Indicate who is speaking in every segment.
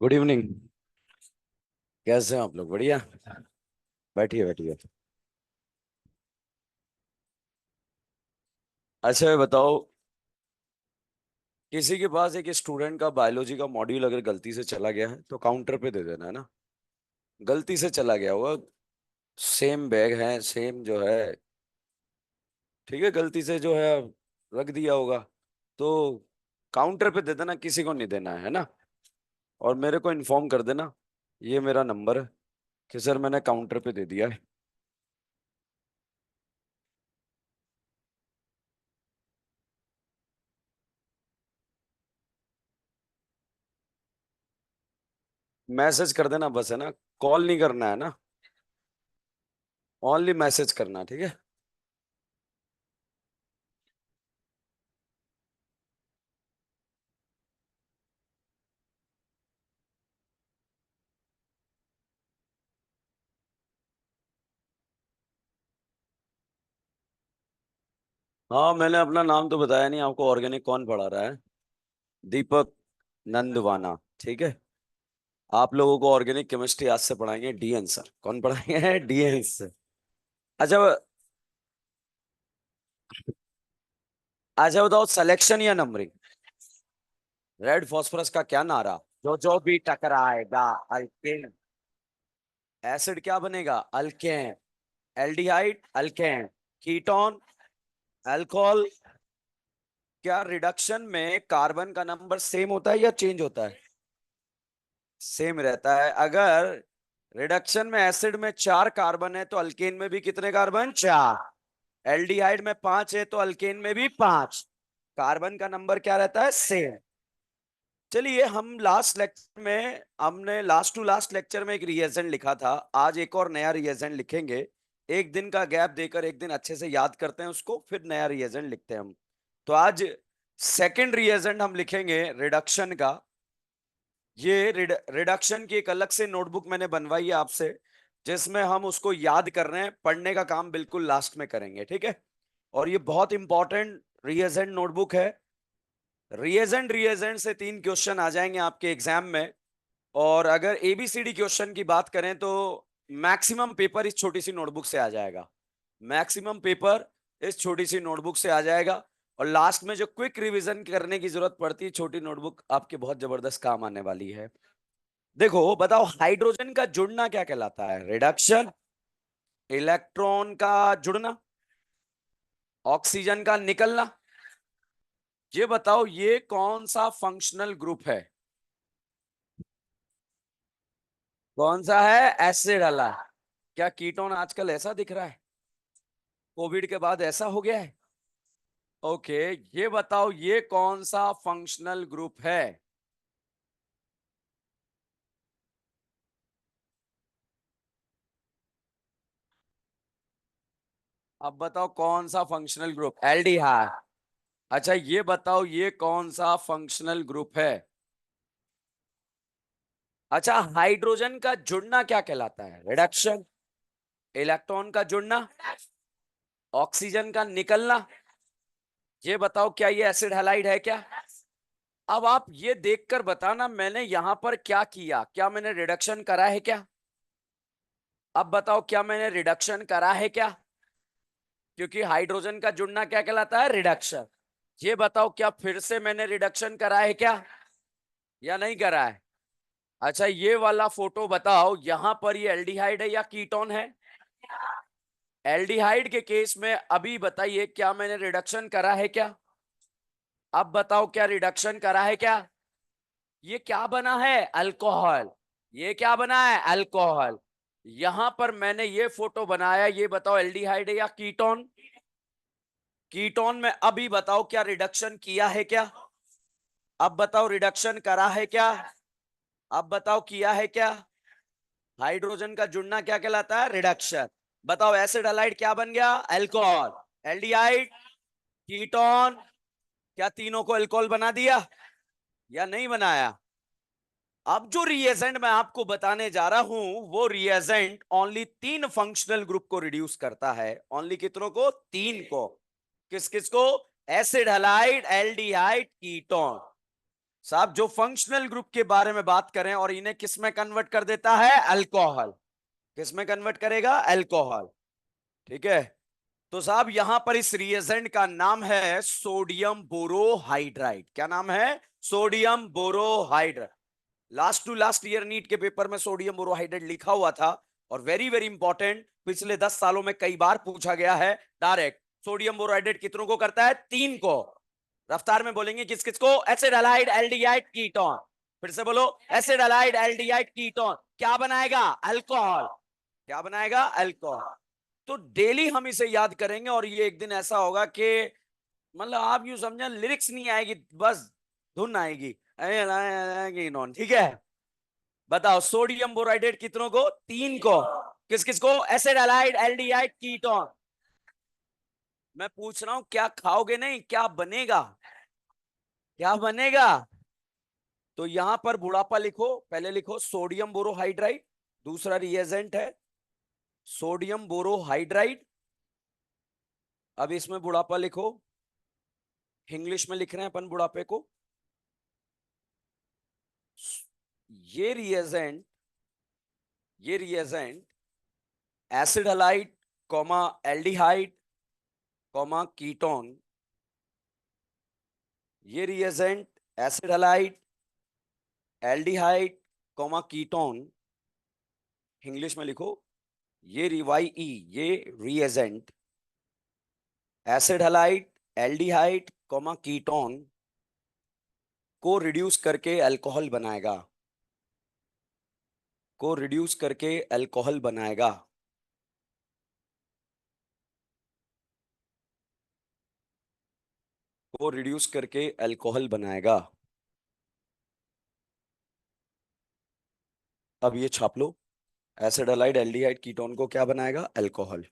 Speaker 1: Good evening. कैसे हैं आप लोग? बढ़िया। बैठिए बैठिए। अच्छा ये बताओ, किसी के पास एक स्टूडेंट का बायोलॉजी का मॉड्यूल अगर गलती से चला गया है तो काउंटर पे दे देना है ना। गलती से चला गया होगा, सेम बैग है, सेम जो है, ठीक है, गलती से जो है रख दिया होगा तो काउंटर पे दे देना, किसी को नहीं देना है ना। और मेरे को इन्फॉर्म कर देना, ये मेरा नंबर है कि सर मैंने काउंटर पे दे दिया है। मैसेज कर देना बस, है ना। कॉल नहीं करना है ना, ओनली मैसेज करना, ठीक है। हाँ, मैंने अपना नाम तो बताया नहीं आपको। ऑर्गेनिक कौन पढ़ा रहा है? दीपक नंदवाना, ठीक है। आप लोगों को ऑर्गेनिक केमिस्ट्री आज से पढ़ाएंगे डीएन सर। कौन पढ़ाएंगे? DN sir. अच्छा अच्छा बताओ, सिलेक्शन या नंबरिंग? रेड फास्फोरस का क्या नारा? जो जो भी टकराएगा अल्केन। एसिड क्या बनेगा? Alkane. Aldehyde alkane. Ketone alcohol. क्या रिडक्शन में कार्बन का नंबर सेम होता है या चेंज होता है? सेम रहता है। अगर रिडक्शन में एसिड में 4 कार्बन है तो अल्केन में भी कितने कार्बन? 4। एल्डिहाइड में 5 है तो अल्केन में भी 5। कार्बन का नंबर क्या रहता है? सेम। चलिए, हम लास्ट लेक्चर में हमने लास्ट टू लास्ट लेक्चर में एक रिएजेंट लिखा था। आज एक और नया रिएजेंट लिखेंगे। एक दिन का गैप देकर एक दिन अच्छे से याद करते हैं उसको, फिर नया रिएजेंट लिखते हैं हम। तो आज सेकंड रिएजेंट हम लिखेंगे रिडक्शन का। ये रिडक्शन की एक अलग से नोटबुक मैंने बनवाई है आपसे, जिसमें हम उसको याद कर रहे हैं। पढ़ने का काम बिल्कुल लास्ट में करेंगे, ठीक है। और ये बहुत इंपॉर्टेंट रिएजेंट नोटबुक है। रिएजेंट रिएजेंट से 3 क्वेश्चन आ जाएंगे आपके एग्जाम में। और अगर एबीसीडी क्वेश्चन की बात करें तो मैक्सिमम पेपर इस छोटी सी नोटबुक से आ जाएगा। मैक्सिमम पेपर इस छोटी सी नोटबुक से आ जाएगा। और लास्ट में जो क्विक रिवीजन करने की जरूरत पड़ती है, छोटी नोटबुक आपके बहुत जबरदस्त काम आने वाली है। देखो बताओ, हाइड्रोजन का जुड़ना क्या कहलाता है? रिडक्शन। इलेक्ट्रॉन का जुड़ना। ऑक्सीजन का निकलना। ये बताओ, ये कौन सा फंक्शनल ग्रुप है? कौन सा है? एसिड वाला। क्या कीटोन आजकल ऐसा दिख रहा है? कोविड के बाद ऐसा हो गया है? ओके। ये बताओ, ये कौन सा फंक्शनल ग्रुप है? अब बताओ कौन सा फंक्शनल ग्रुप? एल्डिहाइड। अच्छा ये बताओ, ये कौन सा फंक्शनल ग्रुप है? अच्छा, हाइड्रोजन का जुड़ना क्या कहलाता है? रिडक्शन। इलेक्ट्रॉन का जुड़ना। ऑक्सीजन का निकलना। ये बताओ, क्या ये एसिड हैलाइड है क्या? अब आप ये देखकर बताना मैंने यहां पर क्या किया। क्या मैंने रिडक्शन करा है क्या? अब बताओ, क्या मैंने रिडक्शन करा है क्या? क्योंकि हाइड्रोजन का जुड़ना क्या कहलाता है? रिडक्शन। ये बताओ, क्या फिर से मैंने रिडक्शन करा है क्या या नहीं करा है? अच्छा ये वाला फोटो बताओ, यहां पर ये एल्डिहाइड है या कीटोन है? एल्डिहाइड के केस में अभी बताइए, क्या मैंने रिडक्शन करा है क्या? अब बताओ, क्या रिडक्शन करा है क्या? ये क्या बना है? अल्कोहल। ये क्या बना है? अल्कोहल। यहां पर मैंने ये फोटो बनाया, ये बताओ एल्डिहाइड है या कीटोन? कीटोन में अभी बताओ, क्या रिडक्शन किया है क्या? अब बताओ, रिडक्शन करा है क्या? अब बताओ, किया है क्या? हाइड्रोजन का जुड़ना क्या कहलाता है? रिडक्शन। बताओ, एसिड हलाइड क्या बन गया? अल्कोहल। एल्डिहाइड। कीटोन। क्या तीनों को अल्कोहल बना दिया या नहीं बनाया? अब जो रिएजेंट मैं आपको बताने जा रहा हूं, वो रिएजेंट ओनली 3 फंक्शनल ग्रुप को रिड्यूस करता है। ओनली कितनों को? 3 को। किस किस को? Acid halide, aldehyde, ketone. साहब जो फंक्शनल ग्रुप के बारे में बात करें और इन्हें किस में कन्वर्ट कर देता है, अल्कोहल। किस में कन्वर्ट करेगा, अल्कोहल। ठीक है। तो साहब यहां पर इस रिएजेंट का नाम है सोडियम बोरोहाइड्राइड। क्या नाम है, sodium borohydride. Last to last year NEET के पेपर में सोडियम बोरोहाइड्राइड लिखा हुआ था, और वेरी वेरी इंपॉर्टेंट, पिछले 10 सालों में कई बार पूछा गया है डायरेक्ट। सोडियम बोरोहाइड्राइड कितनों को करता है, 3 को। रफ्तार में बोलेंगे, किस किस को, एसिड हैलाइड एल्डिहाइड कीटोन। फिर से बोलो, एसिड हैलाइड एल्डिहाइड कीटोन क्या बनाएगा, अल्कोहल। क्या बनाएगा, अल्कोहल। तो डेली हम इसे याद करेंगे, और ये एक दिन ऐसा होगा कि मतलब आप यूं समझे, लिरिक्स नहीं आएगी, बस धुन आएगी। नॉन, ठीक है। बताओ, सोडियम बोराइडेट कितनों को, 3 को। किस किस को, एसिड हैलाइड एल्डिहाइड कीटोन। मैं पूछ रहा हूं, क्या खाओगे, नहीं क्या बनेगा, क्या बनेगा। तो यहां पर बुढ़ापा लिखो, पहले लिखो सोडियम बोरोहाइड्राइड, दूसरा रिएजेंट है सोडियम बोरोहाइड्राइड। अब इसमें बुढ़ापा लिखो, इंग्लिश में लिख रहे हैं अपन बुढ़ापे को। ये रिएजेंट, ये reagent acid halide comma aldehyde comma ketone. ये reagent acid halide aldehyde comma ketone, English में लिखो। ये रिवाई ई, ये reagent acid halide aldehyde comma ketone को रिड्यूस करके अल्कोहल बनाएगा, को रिड्यूस करके अल्कोहल बनाएगा। को रिड्यूस करके अल्कोहल बनाएगा। अब ये छाप लो, एसिड हैलाइड एल्डिहाइड कीटोन को क्या बनाएगा, अल्कोहल।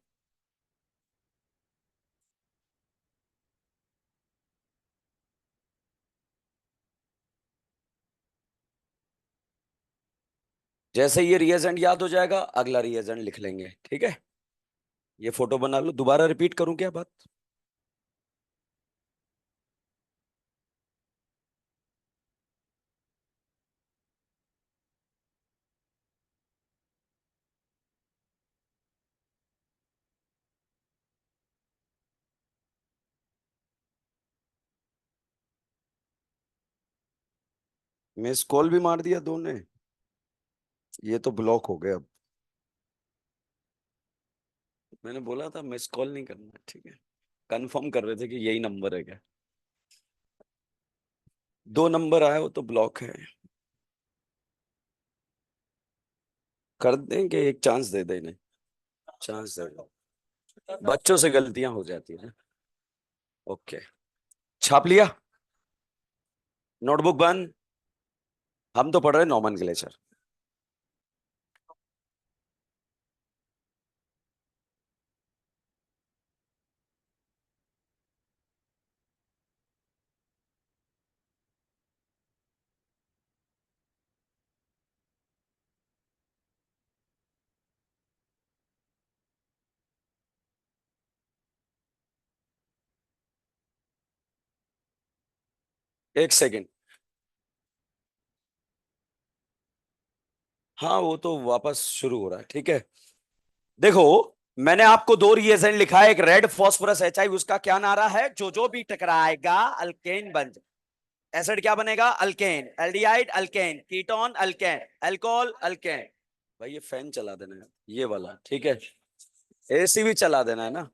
Speaker 1: जैसे ये रिएजेंट याद हो जाएगा, अगला रिएजेंट लिख लेंगे, ठीक है। ये फोटो बना लो, दोबारा रिपीट करूं क्या बात। मिस कॉल भी मार दिया दो ने, ये तो ब्लॉक हो गया अब। मैंने बोला था मिस कॉल नहीं करना, ठीक है। कंफर्म कर रहे थे कि यही नंबर है क्या। 2 नंबर आया, वो तो ब्लॉक है। कर देंगे, एक चांस दे दे इन्हें, चांस दे दो। बच्चों से गलतियां हो जाती है। ओके, छाप लिया, नोटबुक बंद। हम तो पढ़ रहे नॉमन ग्लेचर। एक सेकेंड, हाँ वो तो वापस शुरू हो रहा है, ठीक है। देखो, मैंने आपको 2 रिएजेंट लिखा है, एक रेड फॉस्फोरस HI, उसका क्या नारा है, जो भी टकराएगा अल्केन बन जाए। एसिड क्या बनेगा, alkane, aldehyde alkane, ketone alkane, alcohol alkane. भाई ये फैन चला देना है, ये वाला, ठीक है। AC भी चला देना है ना।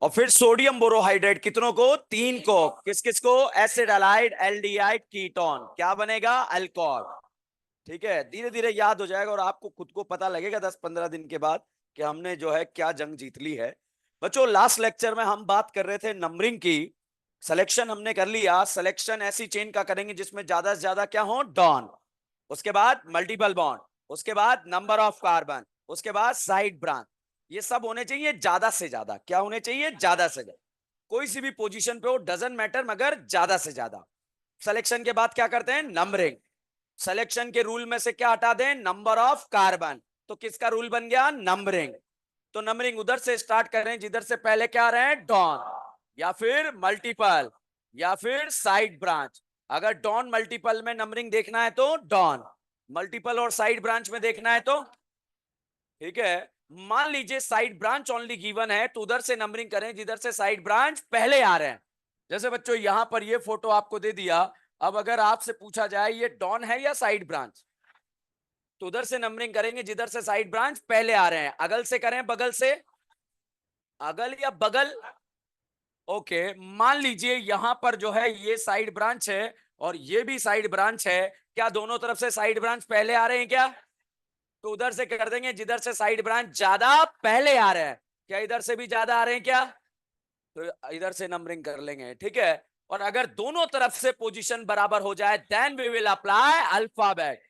Speaker 1: और फिर सोडियम बोरोहाइड्रेट कितनों को, 3 को। किस किस को, एसिड हैलाइड एल्डिहाइड कीटोन क्या बनेगा, अल्कोहल। ठीक है, धीरे धीरे याद हो जाएगा, और आपको खुद को पता लगेगा 10-15 दिन के बाद कि हमने जो है क्या जंग जीत ली है। बच्चों, लास्ट लेक्चर में हम बात कर रहे थे नंबरिंग की। सिलेक्शन हमने कर लिया, सिलेक्शन ऐसी चेन का करेंगे जिसमें ज्यादा से ज्यादा क्या हो, डॉन। उसके बाद मल्टीपल बॉन्ड, उसके बाद नंबर ऑफ कार्बन, उसके बाद साइड ब्रांच। ये सब होने चाहिए ज्यादा से ज्यादा, क्या होने चाहिए, ज्यादा से ज्यादा। कोई सी भी पोजीशन पे हो, डजंट मैटर, मगर ज्यादा से ज्यादा। सिलेक्शन के बाद क्या करते हैं, नंबरिंग। सिलेक्शन के रूल में से क्या हटा दें, नंबर ऑफ कार्बन। तो किसका रूल बन गया, नंबरिंग। तो नंबरिंग उधर से स्टार्ट कर रहे हैं जिधर से पहले क्या आ रहे हैं, डॉन, या फिर मल्टीपल, या फिर साइड ब्रांच। अगर डॉन मल्टीपल में नंबरिंग देखना है तो डॉन, मल्टीपल और साइड ब्रांच में देखना है तो, ठीक है। मान लीजिए साइड ब्रांच ओनली गिवन है तो उधर से नंबरिंग करें जिधर से साइड ब्रांच पहले आ रहे हैं। जैसे बच्चों यहां पर ये फोटो आपको दे दिया, अब अगर आपसे पूछा जाए ये डॉन है या साइड ब्रांच, तो उधर से नंबरिंग करेंगे जिधर से साइड ब्रांच पहले आ रहे हैं। अगल से करें बगल से, अगल या बगल, ओके। मान लीजिए यहां पर जो है ये साइड ब्रांच है और ये भी साइड ब्रांच है, क्या दोनों तरफ से साइड ब्रांच पहले आ रहे हैं क्या? तो उधर से कर देंगे जिधर से साइड ब्रांच ज्यादा पहले आ रहे हैं। क्या इधर से भी ज्यादा आ रहे हैं क्या? तो इधर से नंबरिंग कर लेंगे, ठीक है। और अगर दोनों तरफ से पोजीशन बराबर हो जाए then we will apply alphabet.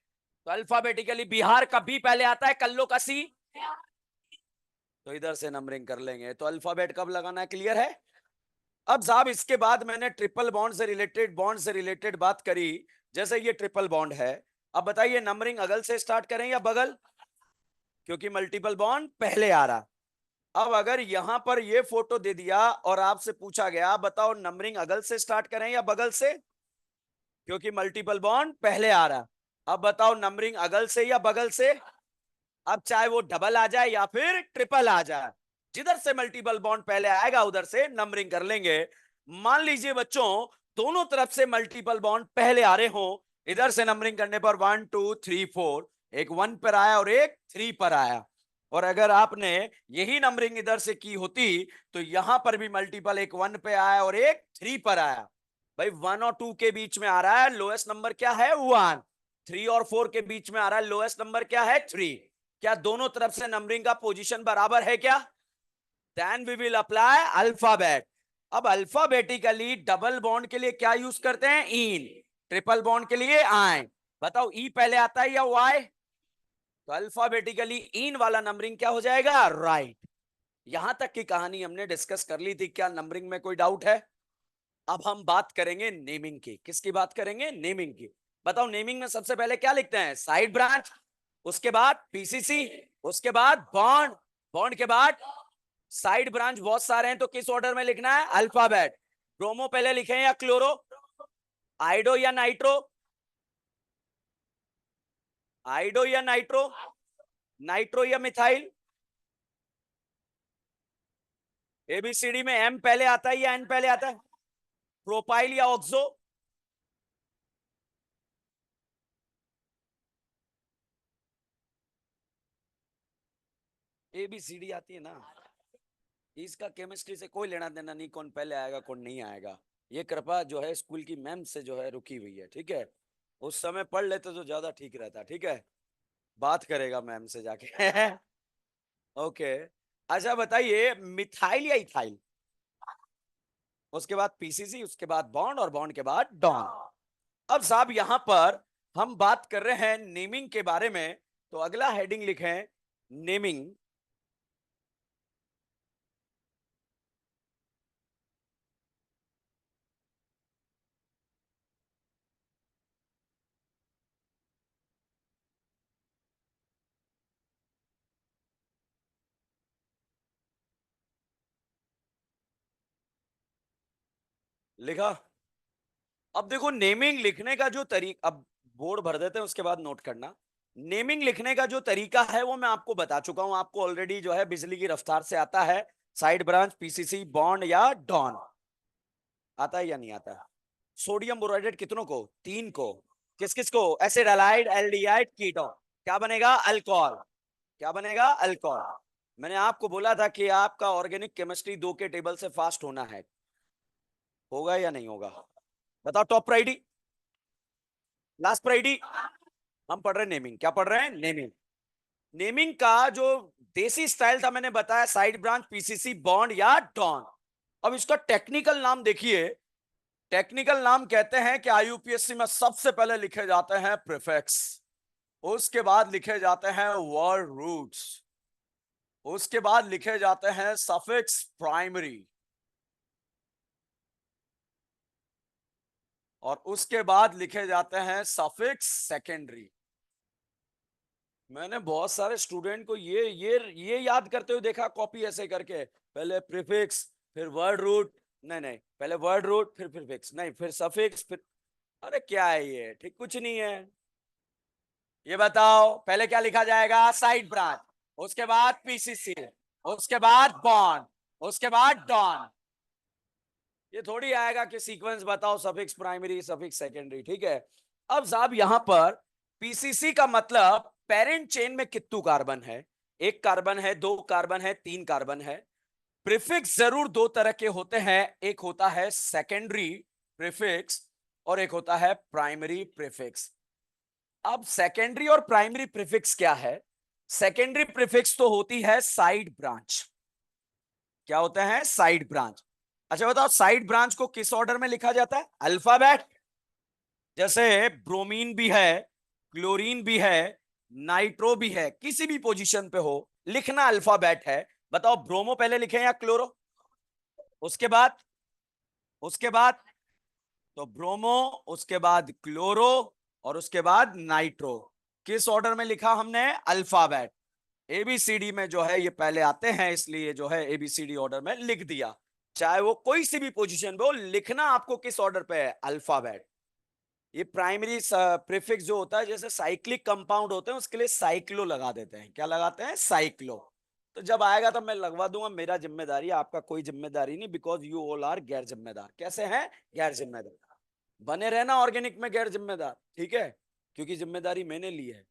Speaker 1: तो अल्फाबेटिकली बिहार का बी पहले आता है, कल्लो का सी, तो इधर से नंबरिंग कर लेंगे। तो अल्फाबेट कब लगाना है, क्लियर है? अब साहब इसके बाद मैंने ट्रिपल बॉन्ड से रिलेटेड बात करी। जैसे ये ट्रिपल बॉन्ड है, अब बताइए नंबरिंग अगल से स्टार्ट करें या बगल, क्योंकि मल्टीपल बॉन्ड पहले आ रहा। अब अगर यहां पर ये फोटो दे दिया और आपसे पूछा गया बताओ नंबरिंग अगल से स्टार्ट करें या बगल से, क्योंकि मल्टीपल बॉन्ड पहले आ रहा। अब बताओ नंबरिंग अगल से या बगल से। अब चाहे वो डबल आ जाए या फिर ट्रिपल आ जाए, जिधर से मल्टीपल बॉन्ड पहले आएगा उधर से नंबरिंग कर लेंगे। मान लीजिए बच्चों दोनों तरफ से मल्टीपल बॉन्ड पहले आ रहे हो, इधर से नंबरिंग करने पर 1 2 3 4, एक 1 पर आया और एक 3 पर आया। और अगर आपने यही नंबरिंग इधर से की होती तो यहां पर भी मल्टीपल एक 1 पे आया और एक 3 पर आया। भाई 1 और 2 के बीच में आ रहा है, लोएस्ट नंबर क्या है 1। 3 और 4 के बीच में आ रहा है, लोएस्ट नंबर क्या है 3। क्या दोनों तरफ से नंबरिंग का पोजीशन बराबर है क्या? Then we will apply alphabet. अब अल्फाबेटिकली डबल बॉन्ड के लिए क्या यूज करते हैं, इन। ट्रिपल बॉन्ड के लिए आई। बताओ ई पहले आता है या वाई? तो अल्फाबेटिकली इन वाला नंबरिंग क्या हो जाएगा, राइट। यहां तक की कहानी हमने डिस्कस कर ली थी, क्या नंबरिंग में कोई डाउट है? अब हम बात करेंगे नेमिंग की। किसकी बात करेंगे, नेमिंग की। बताओ नेमिंग में सबसे पहले क्या लिखते हैं, साइड ब्रांच, उसके बाद पीसीसी, उसके बाद बॉन्ड, बॉन्ड के बाद साइड ब्रांच बहुत सारे हैं तो किस ऑर्डर में लिखना है, अल्फाबेट। ब्रोमो पहले लिखे या क्लोरो, आइडो या नाइट्रो, आइडो या नाइट्रो, नाइट्रो या मिथाइल। एबीसीडी में एम पहले आता है या एन पहले आता है, प्रोपाइल या ऑक्सो। एबीसीडी आती है ना, इसका केमिस्ट्री से कोई लेना देना नहीं, कौन पहले आएगा कौन नहीं आएगा। ये कृपा जो है स्कूल की मैम से जो है रुकी हुई है, ठीक है। उस समय पढ़ लेते तो ज्यादा ठीक रहता, ठीक है। बात करेगा मैम से जाके ओके। अच्छा बताइए मिथाइल या इथाइल, उसके बाद पीसीसी, उसके बाद बॉन्ड और बॉन्ड के बाद डॉन। अब साहब यहां पर हम बात कर रहे हैं नेमिंग के बारे में, तो अगला हेडिंग लिखें नेमिंग। लिखा। अब देखो नेमिंग लिखने का जो तरीका, अब बोर्ड भर देते हैं उसके बाद नोट करना। नेमिंग लिखने का जो तरीका है वो मैं आपको बता चुका हूं, आपको ऑलरेडी जो है बिजली की रफ्तार से आता है। साइड ब्रांच, पीसीसी, बॉन्ड या डॉन, आता है या नहीं आता है? सोडियम बोराइड कितनों को, 3 को। किस किस को, एसिड हैलाइड एल्डिहाइड कीटोन। क्या बनेगा, अल्कोहल। क्या बनेगा, अल्कोहल। मैंने आपको बोला था कि आपका ऑर्गेनिक केमिस्ट्री 2 के टेबल से फास्ट होना है, होगा या नहीं होगा? बताओ टॉप प्रायोरिटी, लास्ट प्रायोरिटी। हम पढ़ रहे हैं नेमिंग, क्या पढ़ रहे हैं, नेमिंग। नेमिंग का जो देसी स्टाइल था मैंने बताया, साइड ब्रांच, पीसीसी, बॉन्ड या डॉन। अब इसका टेक्निकल नाम देखिए। टेक्निकल नाम कहते हैं कि आईयूपीएससी में सबसे पहले लिखे जाते हैं प्रीफिक्स, उसके बाद लिखे जाते हैं वर्ड रूट्स, उसके बाद लिखे जाते हैं सफिक्स प्राइमरी, और उसके बाद लिखे जाते हैं सफिक्स सेकेंडरी। मैंने बहुत सारे स्टूडेंट को ये याद करते हुए देखा, कॉपी ऐसे करके, पहले प्रीफिक्स फिर वर्ड रूट, नहीं नहीं, पहले वर्ड रूट फिर प्रीफिक्स, नहीं फिर सफिक्स फिर। अरे क्या है ये, ठीक कुछ नहीं है। ये बताओ पहले क्या लिखा जाएगा, साइड ब्रांच, उसके बाद पीसीसी, उसके बाद बॉन्ड, उसके बाद डॉन। ये थोड़ी आएगा कि सीक्वेंस बताओ, सफिक्स प्राइमरी सफिक्स सेकेंडरी, ठीक है। अब साहब यहां पर पीसीसी का मतलब पेरेंट चेन में कितने कार्बन है, एक कार्बन है, दो कार्बन है, तीन कार्बन है। प्रीफिक्स जरूर दो तरह के होते हैं, एक होता है सेकेंडरी प्रीफिक्स और एक होता है प्राइमरी प्रीफिक्स। अब सेकेंडरी और प्राइमरी प्रीफिक्स क्या है? सेकेंडरी प्रीफिक्स तो होती है साइड ब्रांच। क्या होते हैं? Side branch. अच्छा बताओ, साइड ब्रांच को किस ऑर्डर में लिखा जाता है? अल्फाबेट। जैसे ब्रोमीन भी है, क्लोरीन भी है, नाइट्रो भी है, किसी भी पोजीशन पे हो, लिखना अल्फाबेट है। बताओ ब्रोमो पहले लिखे या क्लोरो? उसके बाद, उसके बाद तो ब्रोमो, उसके बाद क्लोरो और उसके बाद नाइट्रो। किस ऑर्डर में लिखा हमने? अल्फाबेट। एबीसीडी में जो है ये पहले आते हैं, इसलिए जो है एबीसीडी ऑर्डर में लिख दिया। चाहे वो कोई सी भी पोजीशन पे हो, लिखना आपको किस ऑर्डर पे है? अल्फाबेट। ये प्राइमरी प्रीफिक्स जो होता है, जैसे साइक्लिक कंपाउंड होते हैं उसके लिए साइक्लो लगा देते हैं। क्या लगाते हैं? साइक्लो। तो जब आएगा तब मैं लगवा दूंगा, मेरा जिम्मेदारी, आपका कोई जिम्मेदारी नहीं, बिकॉज यू ऑल आर गैर जिम्मेदार। कैसे हैं? गैर जिम्मेदार। बने रहना ऑर्गेनिक में गैर जिम्मेदार, ठीक है, क्योंकि जिम्मेदारी मैंने ली है।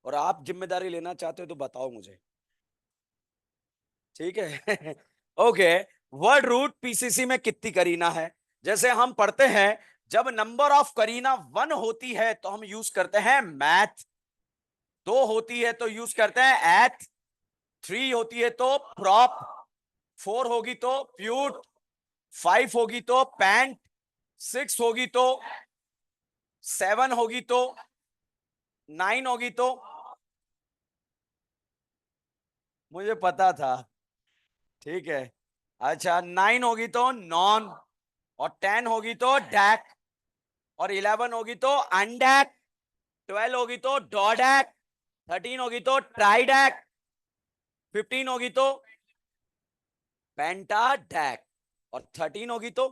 Speaker 1: और आप जिम्मेदारी लेना चाहते हो तो बताओ मुझे, ठीक है। ओके। वर्ड रूट पीसीसी में कितनी करीना है? जैसे हम पढ़ते हैं, जब नंबर ऑफ करीना 1 होती है तो हम यूज करते हैं मैथ, 2 होती है तो यूज करते हैं एथ, 3 होती है तो प्रॉप, 4 होगी तो प्यूट, 5 होगी तो पैंट, 6 होगी तो, 7 होगी तो, 9 होगी तो, मुझे पता था, ठीक है। अच्छा 9 होगी तो नॉन, और 10 होगी तो डैक, और 11 होगी तो अनडैक, 12 होगी तो डॉडैक, 13 होगी तो ट्राइडैक, 15 होगी तो पेंटाडैक, और 13 होगी तो,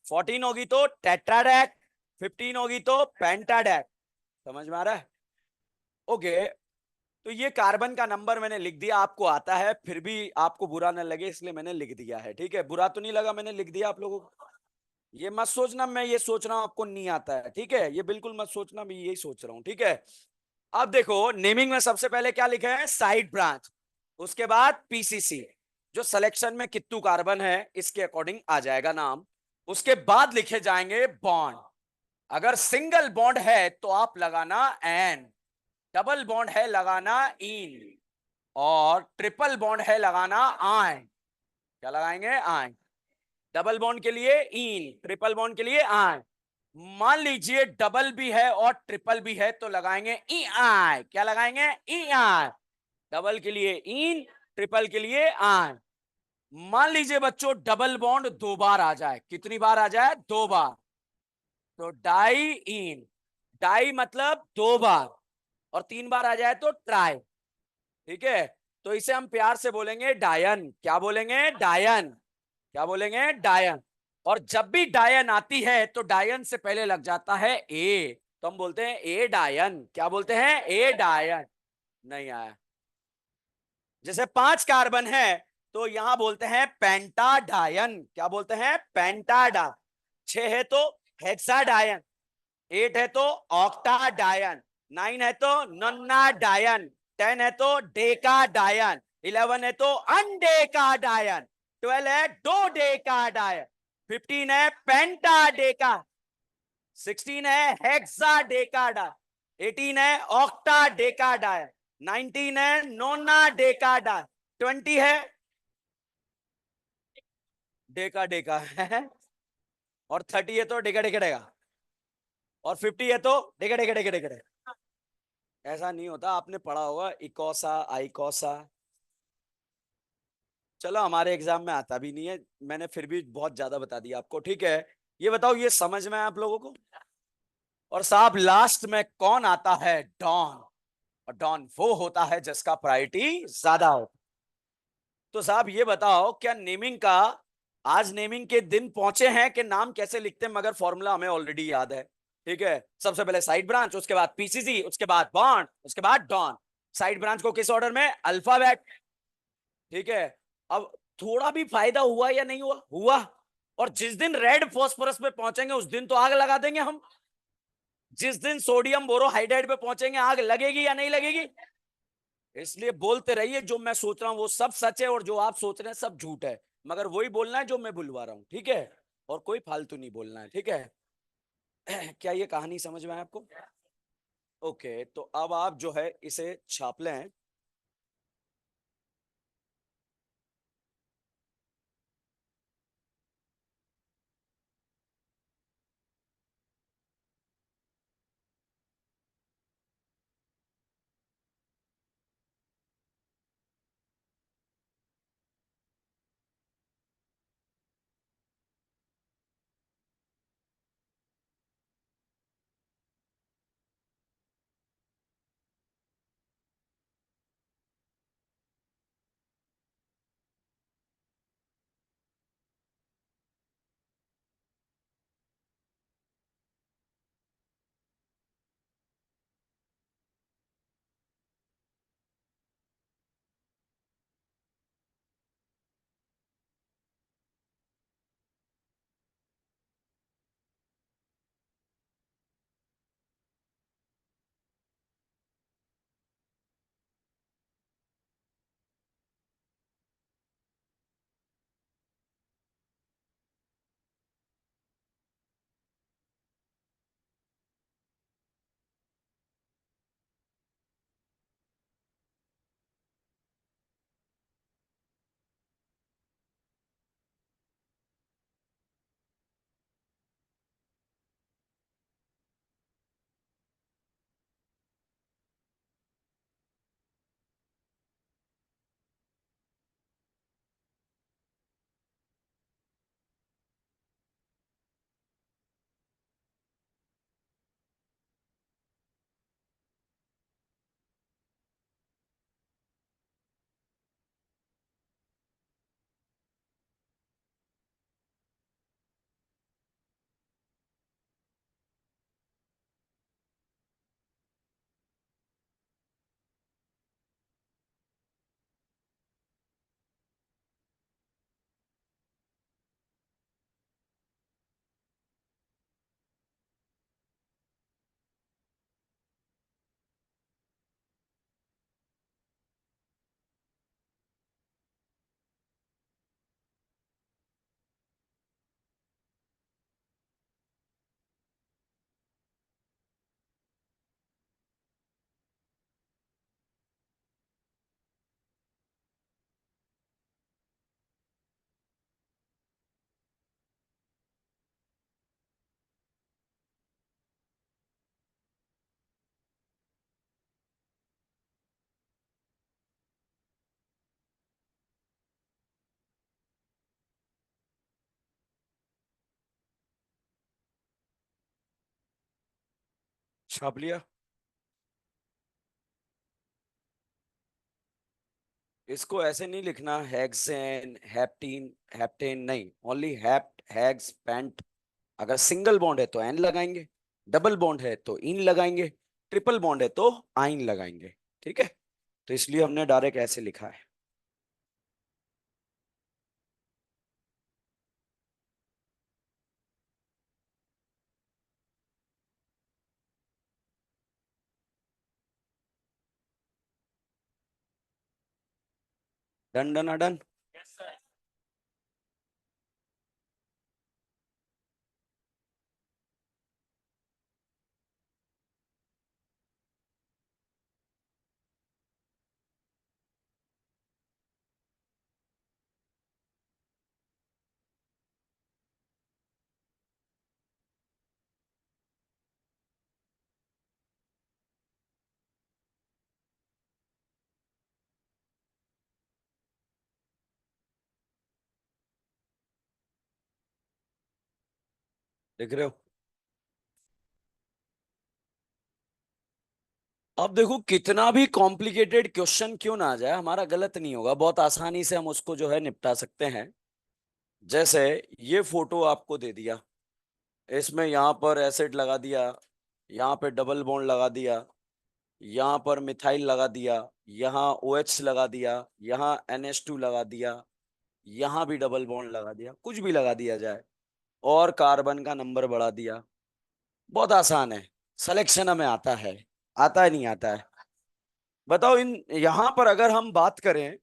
Speaker 1: 14 होगी तो टेट्राडैक, 15 होगी तो पेंटाडैक। समझ में आ रहा है? ओके। तो ये कार्बन का नंबर मैंने लिख दिया, आपको आता है, फिर भी आपको बुरा ना लगे इसलिए मैंने लिख दिया है, ठीक है। बुरा तो नहीं लगा, मैंने लिख दिया आप लोगों को। ये मत सोचना मैं ये सोच रहा हूं आपको नहीं आता है, ठीक है, ये बिल्कुल मत सोचना मैं यही सोच रहा हूं, ठीक है। अब देखो नेमिंग में सबसे पहले क्या लिखे हैं? साइड ब्रांच, उसके बाद पीसीसी, जो सिलेक्शन में कितने कार्बन है इसके अकॉर्डिंग आ जाएगा नाम। उसके बाद लिखे जाएंगे बॉन्ड। अगर सिंगल बॉन्ड है तो आप लगाना एन, डबल बॉन्ड है लगाना इन, और ट्रिपल बॉन्ड है लगाना आइन। क्या लगाएंगे? आइन। डबल बॉन्ड के लिए इन, ट्रिपल बॉन्ड के लिए आइन। मान लीजिए डबल भी है और ट्रिपल भी है तो लगाएंगे ई आई। क्या लगाएंगे? ई आई। डबल के लिए इन, ट्रिपल के लिए आइन। मान लीजिए बच्चों डबल बॉन्ड 2 बार आ जाए, कितनी बार आ जाए? 2 बार, तो डाई इन। डाई मतलब 2 बार, और 3 बार आ जाए तो ट्राई, ठीक है। तो इसे हम प्यार से बोलेंगे डायन। क्या बोलेंगे? डायन। क्या बोलेंगे? डायन। और जब भी डायन आती है तो डायन से पहले लग जाता है ए, तो हम बोलते हैं ए डायन। क्या बोलते हैं? ए डायन। नहीं आया। जैसे 5 कार्बन है तो यहां बोलते हैं पेंटाडायन। क्या बोलते हैं? पेंटाडा। 6 है तो हेक्साडायन, 8 है तो ऑक्टाडायन, 9 है तो नन्नाडायन, 10 है तो डेकाडायन, 11 है तो अनडेकाडायन, 12 है डोडेकाडायन, 15 है पेंटाडेका, 16 है हेक्साडेकाडा, 18 है ऑक्टाडेकाडायन, 19 है नोनाडेकाडा, 20 है डेका डेका है, और 30 है तो डेका डेका डेका, और 50 है तो डेका डेका डेका डेका डेका। ऐसा नहीं होता, आपने पढ़ा होगा इकोसा आइकोसा। चलो हमारे एग्जाम में आता भी नहीं है, मैंने फिर भी बहुत ज्यादा बता दिया आपको, ठीक है। ये बताओ ये समझ में है आप लोगों को? और साहब लास्ट में कौन आता है? डॉन। और डॉन वो होता है जिसका प्रायोरिटी ज्यादा हो। तो साहब ये बताओ क्या नेमिंग का आज नेमिंग के दिन पहुंचे हैं कि नाम कैसे लिखते हैं, मगर फॉर्मूला हमें ऑलरेडी याद है। ठीक है, सबसे पहले साइड ब्रांच, उसके बाद पीसीसी, उसके बाद बॉन्ड, उसके बाद डॉन। साइड ब्रांच को किस ऑर्डर में? अल्फाबेट। ठीक है। अब थोड़ा भी फायदा हुआ या नहीं हुआ? हुआ। और जिस दिन रेड फॉस्फोरस पे पहुंचेंगे उस दिन तो आग लगा देंगे हम। जिस दिन सोडियम बोरोहाइड्राइड पे पहुंचेंगे आग लगेगी या नहीं लगेगी? इसलिए बोलते रहिए, जो मैं सोच रहा हूं वो सब सच है और जो आप सोच रहे हैं सब झूठ है। मगर वही बोलना है जो मैं बुलवा रहा हूं, ठीक है? और कोई फालतू नहीं बोलना है, ठीक है? क्या ये कहानी समझ में आए आपको? ओके, तो अब आप जो है इसे छाप लें। छाप लिया। इसको ऐसे नहीं लिखना, हेक्सेन, हेप्टीन, हेप्टेन नहीं, ओनली हेप्ट, हेक्स, पेंट। अगर सिंगल बॉन्ड है तो एन लगाएंगे, डबल बॉन्ड है तो इन लगाएंगे, ट्रिपल बॉन्ड है तो आइन लगाएंगे। ठीक है, तो इसलिए हमने डायरेक्ट ऐसे लिखा है। Done done done. लिख रहे हो? अब देखो, कितना भी कॉम्प्लिकेटेड क्वेश्चन क्यों ना आ जाए, हमारा गलत नहीं होगा, बहुत आसानी से हम उसको जो है निपटा सकते हैं। जैसे ये फोटो आपको दे दिया, इसमें यहाँ पर एसिड लगा दिया, यहाँ पे डबल बॉन्ड लगा दिया, यहाँ पर मिथाइल लगा दिया, यहाँ OH लगा दिया, यहाँ NH2 लगा दिया, यहाँ भी डबल बॉन्ड लगा दिया, कुछ भी लगा दिया जाए और कार्बन का नंबर बढ़ा दिया। बहुत आसान है, सिलेक्शन हमें आता है। आता है नहीं आता है? बताओ, इन यहां पर अगर हम बात करें,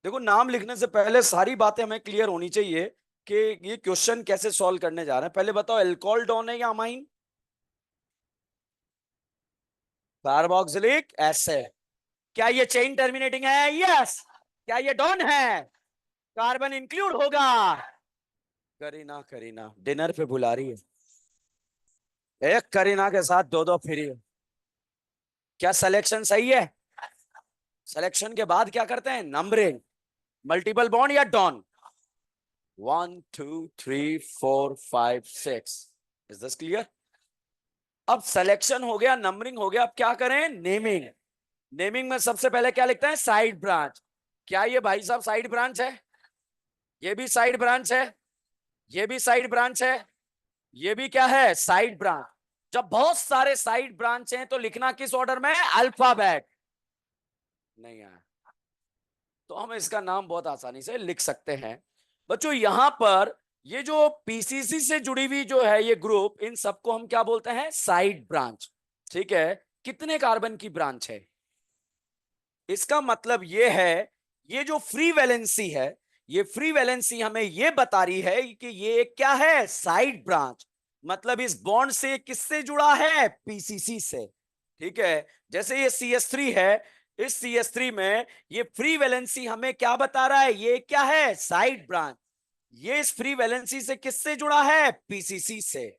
Speaker 1: देखो नाम लिखने से पहले सारी बातें हमें क्लियर होनी चाहिए कि ये क्वेश्चन कैसे सॉल्व करने जा रहे हैं। पहले बताओ, एल्कोहल डॉन है या अमाइन? Carboxylic acid. क्या ये चेन टर्मिनेटिंग है? यस। क्या ये डॉन है? कार्बन इंक्लूड होगा। करीना, करीना डिनर पे बुला रही है, एक करीना के साथ दो दो फ्री है। क्या सिलेक्शन सही है? सिलेक्शन के बाद क्या करते हैं? नंबरिंग। मल्टीपल बॉन्ड या डॉन? 1 2 3 4 5 6। Is this clear? अब सिलेक्शन हो गया, नंबरिंग हो गया, अब क्या करें? नेमिंग। नेमिंग में सबसे पहले क्या लिखते हैं? Side branch. क्या ये भाई साहब साइड ब्रांच है? ये भी साइड ब्रांच है, ये भी साइड ब्रांच है, ये भी क्या है? Side branch. जब बहुत सारे साइड ब्रांच हैं तो लिखना किस ऑर्डर में? अल्फाबेट। नहीं आया तो हम इसका नाम बहुत आसानी से लिख सकते हैं। बच्चों यहां पर ये जो PCC से जुड़ी हुई जो है ये ग्रुप, इन सबको हम क्या बोलते हैं? Side branch. ठीक है? कितने कार्बन की ब्रांच है? इसका मतलब ये है, ये जो फ्री वैलेंसी है, ये फ्री वैलेंसी हमें ये बता रही है कि ये क्या है? Side branch. मतलब इस बॉन्ड से किससे जुड़ा है? PCC से। ठीक है? जैसे ये CH3 है, इस CH3 में ये फ्री वैलेंसी हमें क्या बता रहा है? ये क्या है? Side branch. ये इस फ्री वैलेंसी से किससे जुड़ा है? PCC से।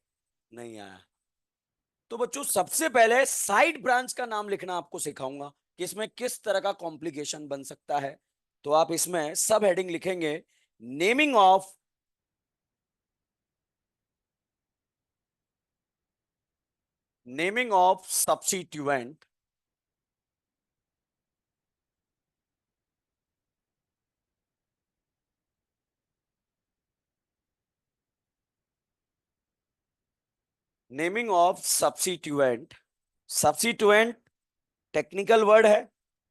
Speaker 1: नहीं आया? तो बच्चों सबसे पहले साइड ब्रांच का नाम लिखना आपको सिखाऊंगा कि इसमें किस तरह का कॉम्प्लिकेशन बन सकता है। तो आप इसमें सब हेडिंग लिखेंगे, naming of substituent, naming of substituent. Substituent technical word है,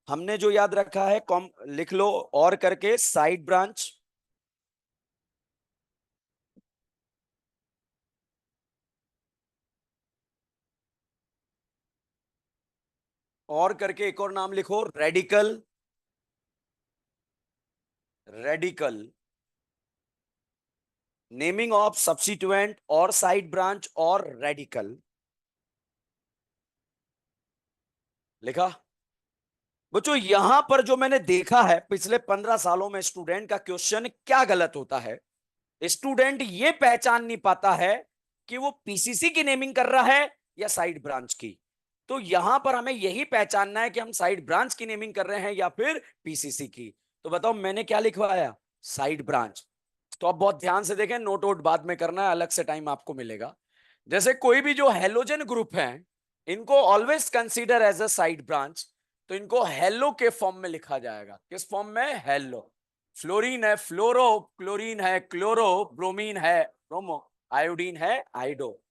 Speaker 1: हमने जो याद रखा है कॉम लिख लो और करके साइड ब्रांच। और करके एक और नाम लिखो, radical. Radical. Naming of substituent और साइड ब्रांच और रेडिकल लिखा। बच्चों यहां पर जो मैंने देखा है पिछले 15 सालों में स्टूडेंट का क्वेश्चन क्या गलत होता है, स्टूडेंट ये पहचान नहीं पाता है कि वो PCC की नेमिंग कर रहा है या साइड ब्रांच की। तो यहां पर हमें यही पहचानना है कि हम साइड ब्रांच की नेमिंग कर रहे हैं या फिर PCC की। तो बताओ मैंने क्या लिखवाया? Side branch. तो आप बहुत ध्यान से देखें, नोट वोट बाद में करना है, अलग से टाइम आपको मिलेगा। जैसे कोई भी जो हेलोजन ग्रुप है, इनको always consider as a side branch. तो इनको हेलो के फॉर्म में लिखा जाएगा। किस फॉर्म में? हेलो। फ्लोरीन है फ्लोरो, क्लोरीन है क्लोरो, ब्रोमीन है ब्रोमो, आयोडीन है आइडो।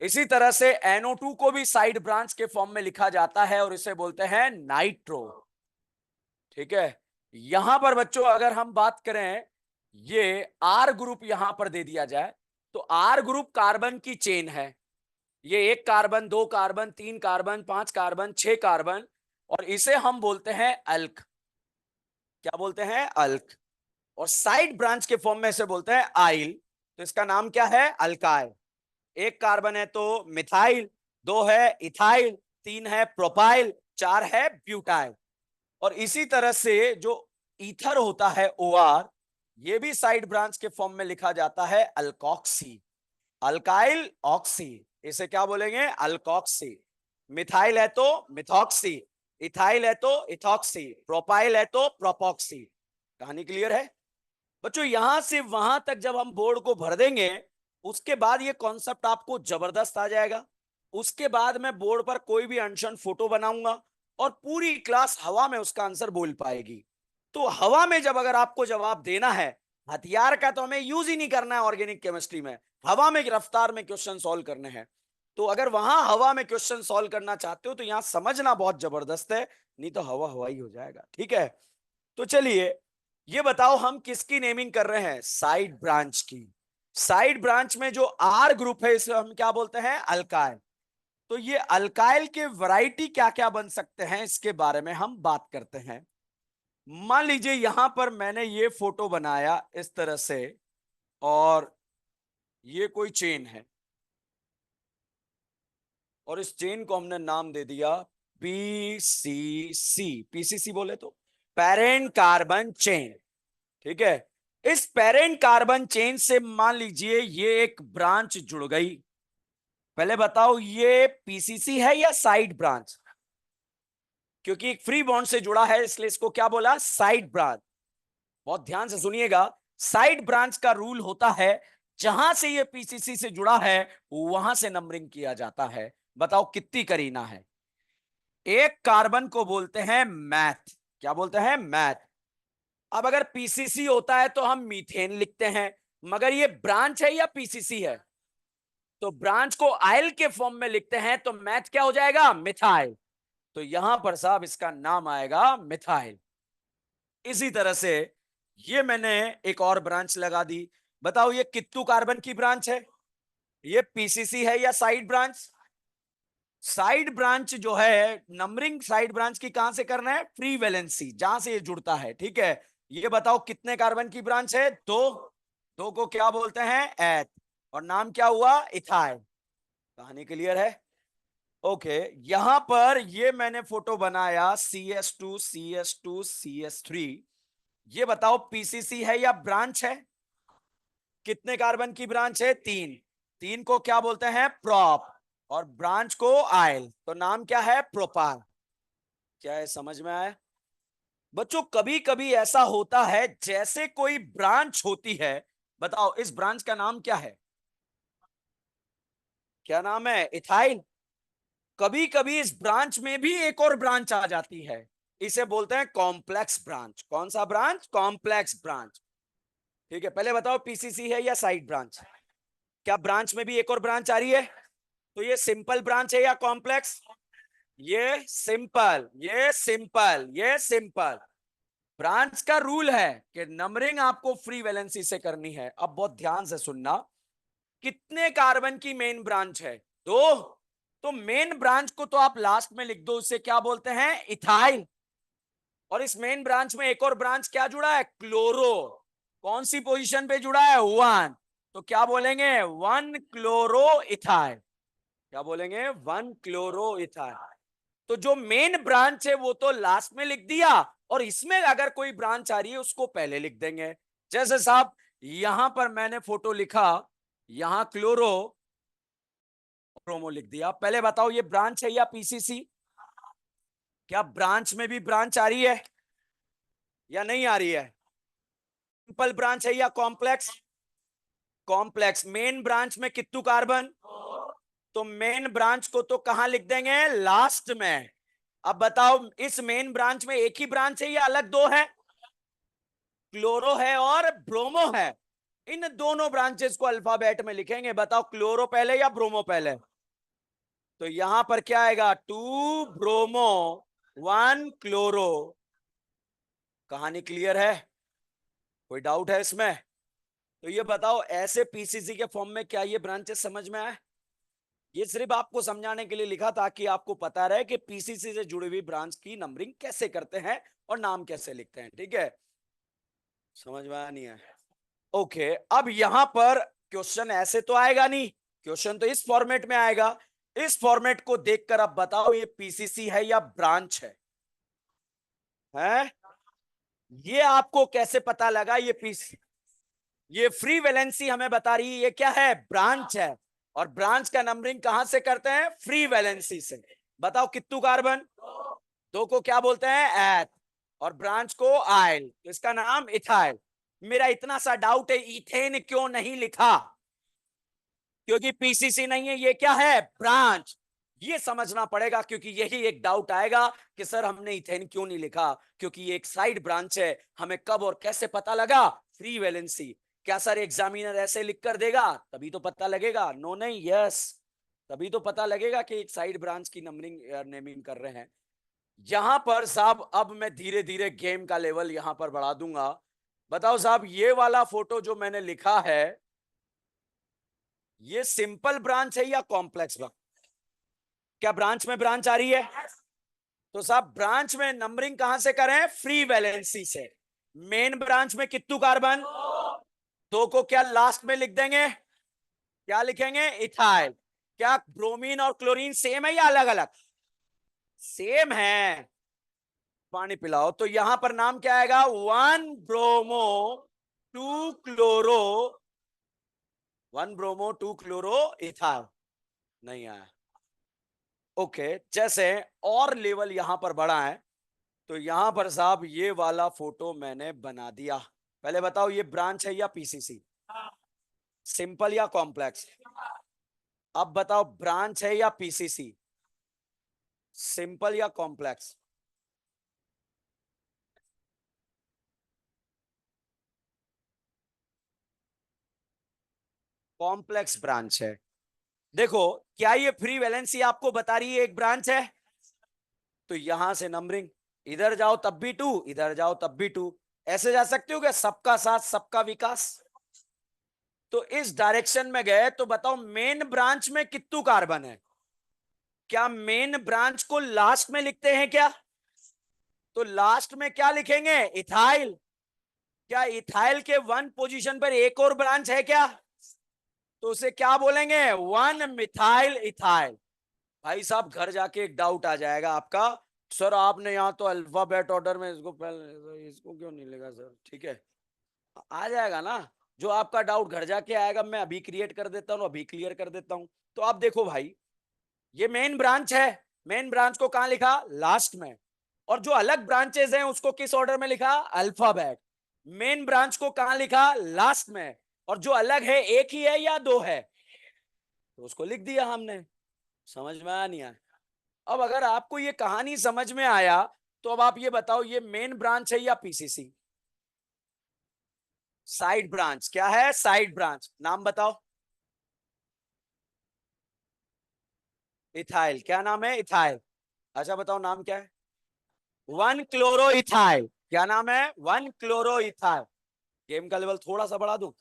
Speaker 1: इसी तरह से NO2 को भी साइड ब्रांच के फॉर्म में लिखा जाता है और इसे बोलते हैं नाइट्रो। ठीक है? यहां पर बच्चों अगर हम बात करें, ये R ग्रुप यहां पर दे दिया जाए, तो R ग्रुप कार्बन की चेन है। ये 1 carbon, 2 carbon, 3 carbon, 5 carbon, 6 carbon, और इसे हम बोलते हैं अल्क। क्या बोलते हैं? अल्क। और साइड ब्रांच के फॉर्म में इसे बोलते हैं आइल। तो इसका नाम क्या है? अल्काइल। 1 कार्बन है तो मिथाइल, 2 है इथाइल, 3 है प्रोपाइल, 4 है ब्यूटाइल। और इसी तरह से जो ईथर होता है OR, ये भी साइड ब्रांच के फॉर्म में लिखा जाता है अल्कोक्सी। अल्काइल ऑक्सी, इसे क्या बोलेंगे? अल्कोक्सी। मिथाइल है तो मिथॉक्सी, इथाइल है तो इथॉक्सी, प्रोपाइल है तो प्रोपॉक्सी। कहानी क्लियर है? बच्चों यहां से वहां तक जब हम बोर्ड को भर देंगे, उसके बाद ये कॉन्सेप्ट आपको जबरदस्त आ जाएगा। उसके बाद मैं बोर्ड पर कोई भी अनशन फोटो बनाऊंगा और पूरी क्लास हवा में उसका आंसर बोल पाएगी। तो हवा में जब अगर आपको जवाब देना है, हथियार का तो हमें यूज ही नहीं करना है ऑर्गेनिक केमिस्ट्री में, हवा में रफ्तार में क्वेश्चन सॉल्व करने हैं। तो अगर वहां हवा में क्वेश्चन सॉल्व करना चाहते हो तो यहां समझना बहुत जबरदस्त है, नहीं तो हवा हवा ही हो जाएगा। ठीक है, तो चलिए ये बताओ हम किसकी नेमिंग कर रहे हैं, साइड ब्रांच की। साइड ब्रांच में जो आर ग्रुप है इसे हम क्या बोलते हैं, अल्काइल। तो ये अल्काइल के वैरायटी क्या क्या बन सकते हैं इसके बारे में हम बात करते हैं। मान लीजिए यहां पर मैंने ये फोटो बनाया इस तरह से, और ये कोई चेन है, और इस चेन को हमने नाम दे दिया पीसीसी। पीसीसी बोले तो पेरेंट कार्बन चेन। ठीक है, इस पेरेंट कार्बन चेन से मान लीजिए ये एक ब्रांच जुड़ गई। पहले बताओ ये पीसीसी है या साइड ब्रांच, क्योंकि एक फ्री बॉन्ड से जुड़ा है इसलिए इसको क्या बोला, साइड ब्रांच। बहुत ध्यान से सुनिएगा, साइड ब्रांच का रूल होता है जहां से ये पीसीसी से जुड़ा है वहां से नंबरिंग किया जाता है। बताओ कितनी करीना है। एक कार्बन को बोलते हैं मैथ, क्या बोलते हैं, मैथ। अब अगर पीसीसी होता है तो हम मीथेन लिखते हैं, मगर ये ब्रांच है या पीसीसी है, तो ब्रांच को आयल के फॉर्म में लिखते हैं, तो मैथ क्या हो जाएगा, मिथाइल। तो यहां पर साहब इसका नाम आएगा मिथाइल। इसी तरह से ये मैंने एक और ब्रांच लगा दी। बताओ ये कित्तू कार्बन की ब्रांच है, ये पीसीसी है या साइड ब्रांच। साइड ब्रांच जो है, नंबरिंग साइड ब्रांच की कहां से करना है, फ्री वैलेंसी जहां से ये जुड़ता है। ठीक है, ये बताओ कितने कार्बन की ब्रांच है, दो। दो को क्या बोलते हैं, एथ, और नाम क्या हुआ, इथाइल। कहानी क्लियर है। ओके, यहां पर ये मैंने फोटो बनाया CS2 CS2 CS3। ये बताओ पीसीसी है या ब्रांच है, कितने कार्बन की ब्रांच है, तीन। तीन को क्या बोलते हैं, प्रॉप, और ब्रांच को आयल, तो नाम क्या है, प्रोपाल। क्या है, समझ में आया। बच्चों कभी कभी ऐसा होता है जैसे कोई ब्रांच होती है, बताओ इस ब्रांच का नाम क्या है, क्या नाम है, इथाइल। कभी कभी इस ब्रांच में भी एक और ब्रांच आ जाती है, इसे बोलते हैं कॉम्प्लेक्स ब्रांच। कौन सा ब्रांच, कॉम्प्लेक्स ब्रांच। ठीक है, पहले बताओ पीसीसी है या साइड ब्रांच, क्या ब्रांच में भी एक और ब्रांच आ रही है, तो ये सिंपल ब्रांच है या कॉम्प्लेक्स, ये सिंपल, ये सिंपल, ये सिंपल। ब्रांच का रूल है कि नंबरिंग आपको फ्री वैलेंसी से करनी है। अब बहुत ध्यान से सुनना, कितने कार्बन की मेन ब्रांच है, दो। तो मेन ब्रांच को तो आप लास्ट में लिख दो, उसे क्या बोलते हैं, इथाइल। और इस मेन ब्रांच में एक और ब्रांच क्या जुड़ा है, क्लोरो। कौन सी पोजीशन पे जुड़ा है, वन। तो क्या बोलेंगे, वन क्लोरो इथाइल। क्या बोलेंगे, वन क्लोरो इथाइल। तो जो मेन ब्रांच है वो तो लास्ट में लिख दिया, और इसमें अगर कोई ब्रांच आ रही है उसको पहले लिख देंगे। जैसे साहब यहां पर मैंने फोटो लिखा, यहां क्लोरो, ब्रोमो लिख दिया। पहले बताओ ये ब्रांच है या पीसीसी, क्या ब्रांच में भी ब्रांच आ रही है या नहीं आ रही है, सिंपल ब्रांच है या कॉम्प्लेक्स, कॉम्प्लेक्स। मेन ब्रांच में कितने कार्बन, तो मेन ब्रांच को तो कहां लिख देंगे, लास्ट में। अब बताओ इस मेन ब्रांच में एक ही ब्रांच है या अलग दो है, क्लोरो है और ब्रोमो है। इन दोनों ब्रांचेस को अल्फाबेट में लिखेंगे। बताओ क्लोरो पहले या ब्रोमो पहले, तो यहां पर क्या आएगा, टू ब्रोमो वन क्लोरो। कहानी क्लियर है, कोई डाउट है इसमें। तो ये बताओ ऐसे पीसीसी के फॉर्म में क्या ये ब्रांचेस समझ में आए। ये सिर्फ आपको समझाने के लिए लिखा ताकि आपको पता रहे कि पीसीसी से जुड़ी हुई ब्रांच की नंबरिंग कैसे करते हैं और नाम कैसे लिखते हैं। ठीक है, समझ में आया नहीं है। ओके, अब यहां पर क्वेश्चन ऐसे तो आएगा नहीं, क्वेश्चन तो इस फॉर्मेट में आएगा। इस फॉर्मेट को देखकर अब बताओ ये पीसीसी है या ब्रांच है, हैं? ये आपको कैसे पता लगा, ये पीसी, ये फ्री वैलेंसी हमें बता रही है ये क्या है, ब्रांच है। और ब्रांच का नंबरिंग कहां से करते हैं, फ्री वैलेंसी से। बताओ कितने कार्बन, दो को क्या बोलते हैं, एथ, और ब्रांच को आयल, तो इसका नाम इथाइल। मेरा इतना सा डाउट है इथेन क्यों नहीं लिखा, क्योंकि पीसीसी नहीं है, ये क्या है, ब्रांच। ये समझना पड़ेगा, क्योंकि यही एक डाउट आएगा कि सर हमने इथेन क्यों नहीं लिखा, क्योंकि ये एक साइड ब्रांच है, हमें कब और कैसे पता लगा फ्री वैलेंसी। क्या सर एग्जामिनर ऐसे लिख कर देगा तभी तो पता लगेगा? नो नहीं, यस, तभी तो पता लगेगा कि एक साइड ब्रांच की नंबरिंग नेमिंग कर रहे हैं। यहां पर साहब अब मैं धीरे धीरे गेम का लेवल यहां पर बढ़ा दूंगा। बताओ साहब, ये वाला फोटो जो मैंने लिखा है, ये सिंपल ब्रांच है या कॉम्प्लेक्स ब्रांच? क्या ब्रांच में ब्रांच आ रही है? तो साहब ब्रांच में नंबरिंग कहां से करें? फ्री वैलेंसी से। मेन ब्रांच में कितने कार्बन? दो को क्या लास्ट में लिख देंगे? क्या लिखेंगे? इथाइल। क्या ब्रोमीन और क्लोरीन सेम है या अलग अलग? सेम है। पानी पिलाओ। तो यहां पर नाम क्या आएगा? One bromo two chloro, one bromo two chloro ethyl. नहीं आया। ओके, जैसे और लेवल यहां पर बढ़ा है, तो यहां पर साहब ये वाला फोटो मैंने बना दिया। पहले बताओ, ये ब्रांच है या पीसीसी? सिंपल या कॉम्प्लेक्स? अब बताओ, ब्रांच है या पीसीसी? सिंपल या कॉम्प्लेक्स? कॉम्प्लेक्स ब्रांच है। देखो, क्या ये फ्री वैलेंसी आपको बता रही है एक ब्रांच है? तो यहां से नंबरिंग, इधर जाओ तब भी टू, इधर जाओ तब भी टू। ऐसे जा सकते हो क्या? सबका साथ सबका विकास। तो इस डायरेक्शन में गए तो बताओ, मेन ब्रांच में कितने कार्बन है? क्या मेन ब्रांच को लास्ट में लिखते हैं क्या? तो लास्ट में क्या लिखेंगे? इथाइल। क्या इथाइल के वन पोजीशन पर एक और ब्रांच है क्या? तो उसे क्या बोलेंगे? One methyl ethyl. भाई साहब, घर जाके एक डाउट आ जाएगा आपका, सर आपने यहाँ तो अल्फाबेट ऑर्डर में इसको पहले, इसको क्यों नहीं लिखा सर? ठीक है, आ जाएगा ना। जो आपका डाउट घर जाके आएगा, मैं अभी क्रिएट कर देता हूँ, अभी क्लियर कर देता हूँ। तो आप देखो भाई, ये मेन ब्रांच है। मेन ब्रांच को कहां लिखा? लास्ट में। और जो अलग ब्रांचेस हैं उसको किस ऑर्डर में लिखा? अल्फाबेट। मेन ब्रांच को कहां लिखा? लास्ट में। और जो अलग है, एक ही है या दो है? तो उसको लिख दिया हमने। समझ में आया नहीं आया? अब अगर आपको ये कहानी समझ में आया, तो अब आप ये बताओ, ये मेन ब्रांच है या पीसीसी? Side branch. क्या है? Side branch. नाम बताओ। इथाइल। क्या नाम है? इथाइल। अच्छा बताओ, नाम क्या है? One chloro ethyl. क्या नाम है? One chloro ethyl. गेम का लेवल थोड़ा सा बढ़ा दूं?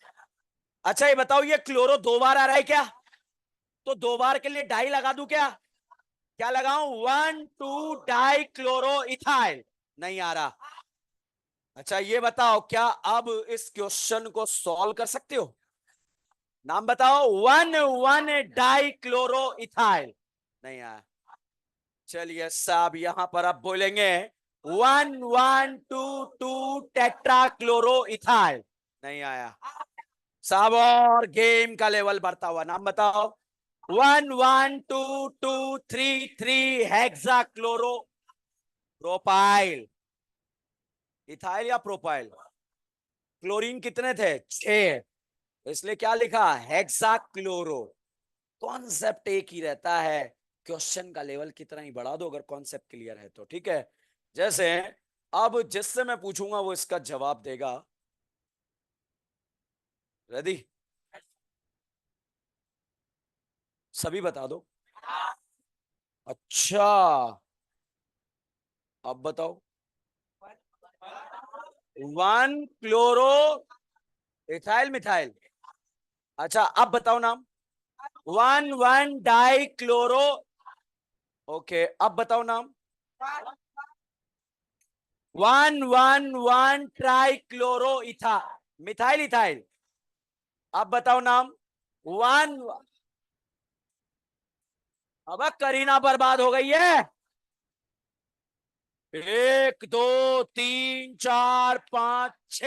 Speaker 1: अच्छा ये बताओ, ये क्लोरो दो बार आ रहा है क्या? तो दो बार के लिए डाई लगा दूं क्या? क्या लगाऊं? One two die chloro ethyl. नहीं आ रहा। अच्छा ये बताओ, क्या अब इस क्वेश्चन को सॉल्व कर सकते हो? नाम बताओ। One one dichloro ethyl. नहीं आया। चलिए साहब, यहां पर आप बोलेंगे one one two two tetrachloro ethyl. नहीं आया साहब। और गेम का लेवल बढ़ता हुआ, नाम बताओ। One one two two three three hexachloro propyl. Ethyl या प्रोपाइल? क्लोरीन कितने थे? 6। इसलिए क्या लिखा? Hexa chloro. कॉन्सेप्ट एक ही रहता है। क्वेश्चन का लेवल कितना ही बढ़ा दो, अगर कॉन्सेप्ट क्लियर है तो ठीक है। जैसे अब जिससे मैं पूछूंगा वो इसका जवाब देगा। रेडी? सभी बता दो। अच्छा, अब बताओ। One chloro ethyl methyl. अच्छा अब बताओ नाम। One one die chloro. Okay, अब बताओ नाम। One one one try chloro इथा मिथाइल इथाइल। अब बताओ नाम। वन। अब करीना बर्बाद हो गई है। एक दो तीन चार पांच छ।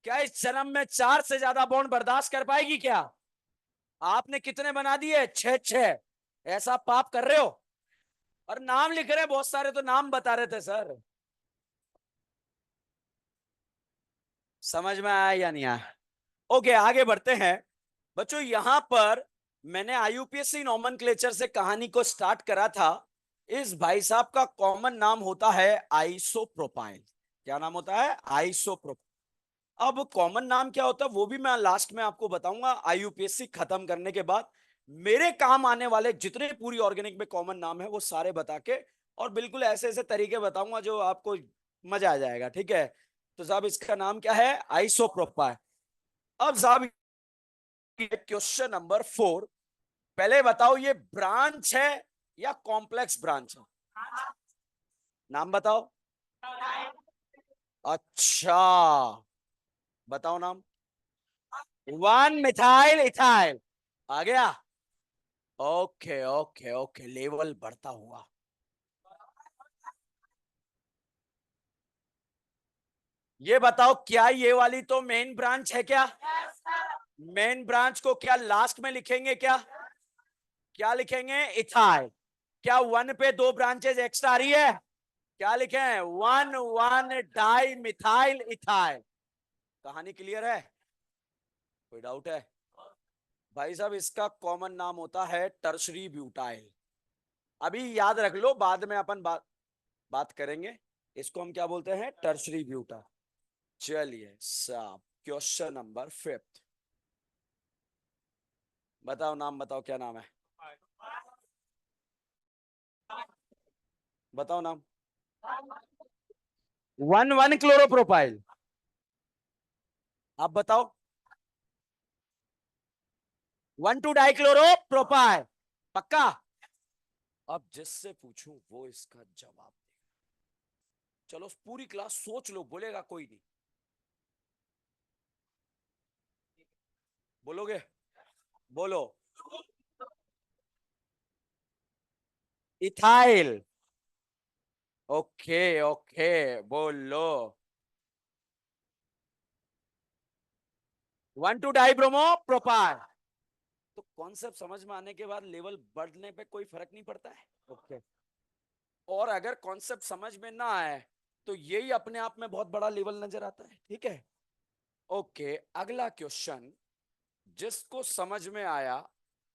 Speaker 1: क्या इस जन्म में चार से ज्यादा बॉन्ड बर्दाश्त कर पाएगी क्या? आपने कितने बना दिए? छह छह। ऐसा पाप कर रहे हो? और नाम लिख रहे हैं बहुत सारे, तो नाम बता रहे थे सर। समझ में आया या नहीं आया? ओके, आगे बढ़ते हैं। बच्चों यहां पर मैंने आईयूपीएससी नॉमेनक्लेचर से कहानी को स्टार्ट करा था। इस भाई साहब का कॉमन नाम होता है आइसोप्रोपाइल। क्या नाम होता है? आइसोप्रोपाइल। अब कॉमन नाम क्या होता है वो भी मैं लास्ट में आपको बताऊंगा, आईयूपीएससी खत्म करने के बाद। मेरे काम आने वाले जितने पूरी ऑर्गेनिक में कॉमन नाम है वो सारे बता के, और बिल्कुल ऐसे ऐसे तरीके बताऊंगा जो आपको मजा आ जाएगा, ठीक है? तो साहब इसका नाम क्या है? आइसोप्रोपाइल। अब साहब क्वेश्चन नंबर 4। पहले बताओ ये ब्रांच है या कॉम्प्लेक्स ब्रांच है? नाम बताओ। अच्छा, बताओ नाम। One methyl ethyl. आ गया। ओके ओके ओके, लेवल बढ़ता हुआ। ये बताओ क्या ये वाली तो मेन ब्रांच है क्या? मेन ब्रांच को क्या लास्ट में लिखेंगे क्या? क्या लिखेंगे? इथाइल। क्या वन पे दो ब्रांचेस एक्स्ट्रा आ रही है? क्या लिखे हैं? One one di methyl ethyl. कहानी क्लियर है? कोई डाउट है? भाई साहब इसका कॉमन नाम होता है टर्शरी ब्यूटाइल। अभी याद रख लो, बाद में अपन बात करेंगे। इसको हम क्या बोलते हैं? Tertiary butyl. चलिए साहब, क्वेश्चन नंबर 5। बताओ नाम, बताओ क्या नाम है? बताओ नाम। One one chloropropyl. आप बताओ। One two dichloropropyl. पक्का? अब जिससे पूछूं वो इसका जवाब दे। चलो पूरी क्लास सोच लो, बोलेगा कोई नहीं। बोलोगे? बोलो। इथाइल। ओके ओके, बोलो। One two die bromo propyl. तो कॉन्सेप्ट समझ में आने के बाद लेवल बढ़ने पे कोई फर्क नहीं पड़ता है। ओके। और अगर कॉन्सेप्ट समझ में ना आए तो यही अपने आप में बहुत बड़ा लेवल नजर आता है, ठीक है? ओके, अगला क्वेश्चन। जिसको समझ में आया,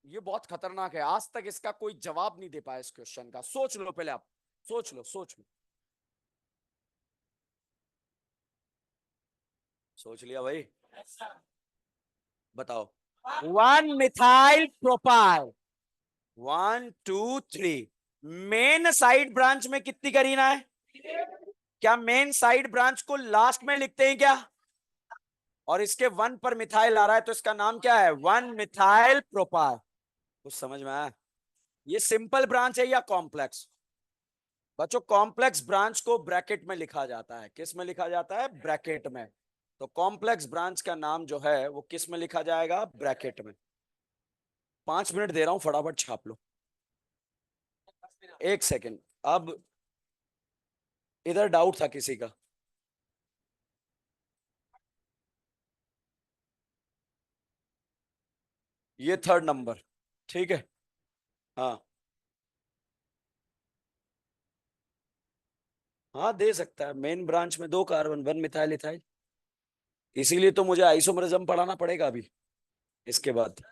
Speaker 1: ये बहुत खतरनाक है, आज तक इसका कोई जवाब नहीं दे पाया इस क्वेश्चन का। सोच लो पहले आप। सोच लो, सोच लो। सोच लिया भाई? बताओ। One methyl propyl. One two three. Main side branch में कितनी करीना है? क्या मेन साइड ब्रांच को लास्ट में लिखते हैं क्या? और इसके वन पर मिथाइल आ रहा है तो इसका नाम क्या है? One methyl propyl. कुछ समझ में आया? ये सिंपल ब्रांच है या कॉम्प्लेक्स? बच्चों, कॉम्प्लेक्स ब्रांच को ब्रैकेट में लिखा जाता है। किस में लिखा जाता है? ब्रैकेट में। तो कॉम्प्लेक्स ब्रांच का नाम जो है वो किस में लिखा जाएगा? ब्रैकेट में। 5 मिनट दे रहा हूं, फटाफट छाप लो। एक सेकेंड। अब इधर डाउट था किसी का? ये थर्ड नंबर, ठीक है। हाँ हाँ, दे सकता है। मेन ब्रांच में दो कार्बन, वन मिथाइल इथाइल। इसीलिए तो मुझे आइसोमरिज्म पढ़ाना पड़ेगा अभी, इसके बाद।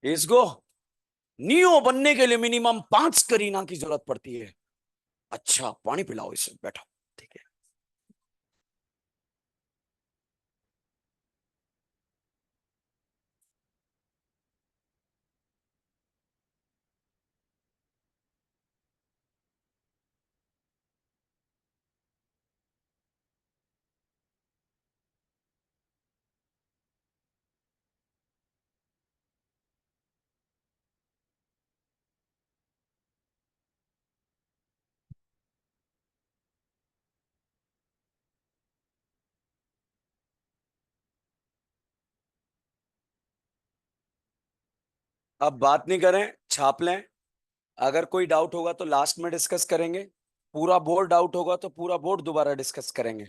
Speaker 1: इसको नियो बनने के लिए मिनिमम 5 करीना की जरूरत पड़ती है। अच्छा, पानी पिलाओ इसे, बैठो। ठीक है। अब बात नहीं करें, छाप लें। अगर कोई डाउट होगा तो लास्ट में डिस्कस करेंगे। पूरा बोर्ड डाउट होगा तो पूरा बोर्ड दोबारा डिस्कस करेंगे।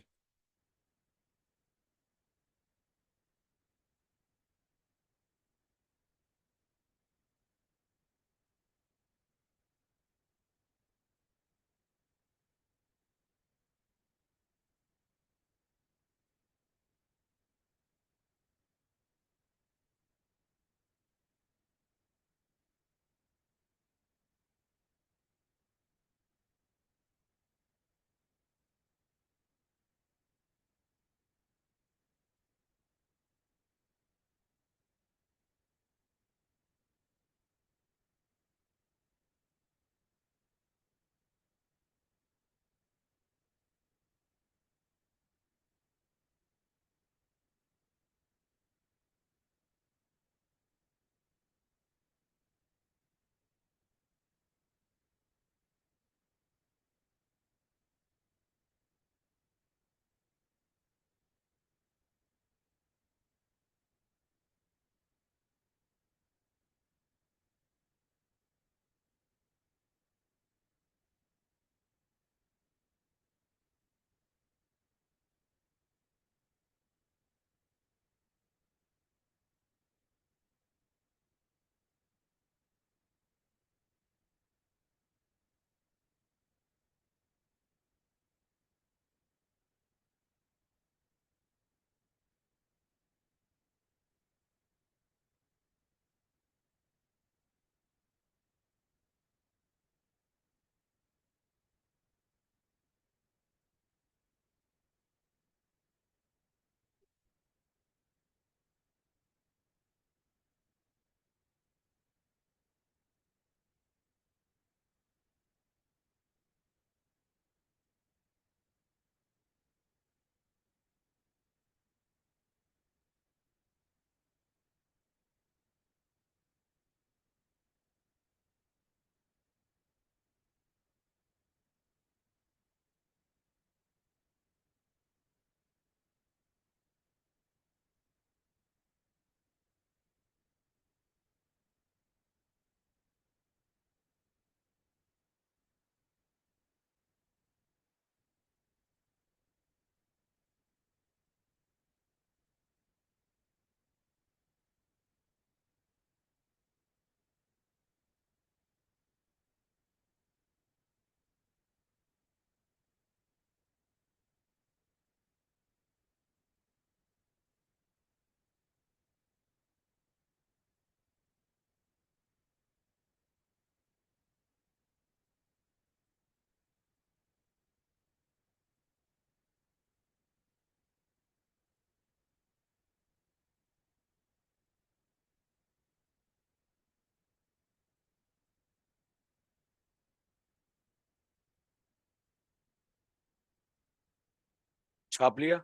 Speaker 1: छाप लिया।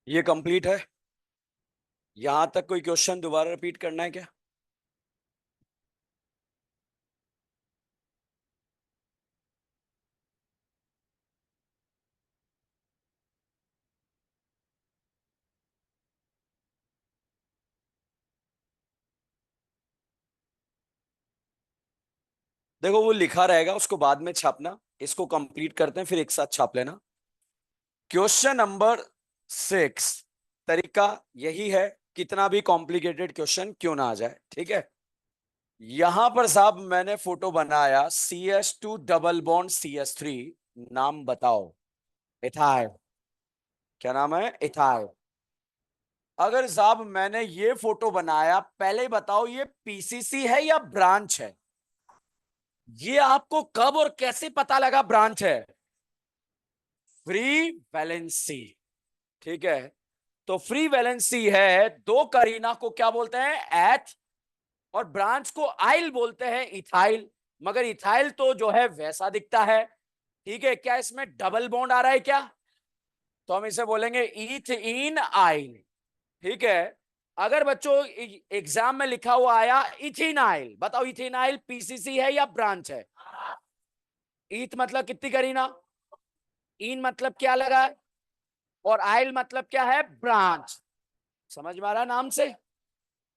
Speaker 1: ये कंप्लीट है। यहां तक कोई क्वेश्चन दोबारा रिपीट करना है क्या? देखो वो लिखा रहेगा, उसको बाद में छापना। इसको कंप्लीट करते हैं फिर एक साथ छाप लेना। Question number 6। तरीका यही है, कितना भी कॉम्प्लिकेटेड क्वेश्चन क्यों ना आ जाए, ठीक है। यहां पर साहब मैंने फोटो बनाया CH2 डबल बॉन्ड CH3। नाम बताओ। इथाइल। क्या नाम है? इथाइल। अगर साहब मैंने ये फोटो बनाया, पहले ही बताओ ये पीसीसी है या ब्रांच है? ये आपको कब और कैसे पता लगा ब्रांच है? Free valency. ठीक है। तो फ्री वैलेंसी है, दो करीना को क्या बोलते हैं? एथ। और ब्रांच को आइल बोलते हैं, इथाइल। मगर इथाइल तो जो है वैसा दिखता है। ठीक है, क्या इसमें डबल बॉन्ड आ रहा है क्या? तो हम इसे बोलेंगे ईथ इन आइल। ठीक है। अगर बच्चों एग्जाम में लिखा हुआ आया इथिनाइल, बताओ इथिनाइल पीसीसी है या ब्रांच है? ईथ मतलब कितनी करीना, इन मतलब क्या लगा है, और आइल मतलब क्या है? ब्रांच। समझ में आ रहा है नाम से?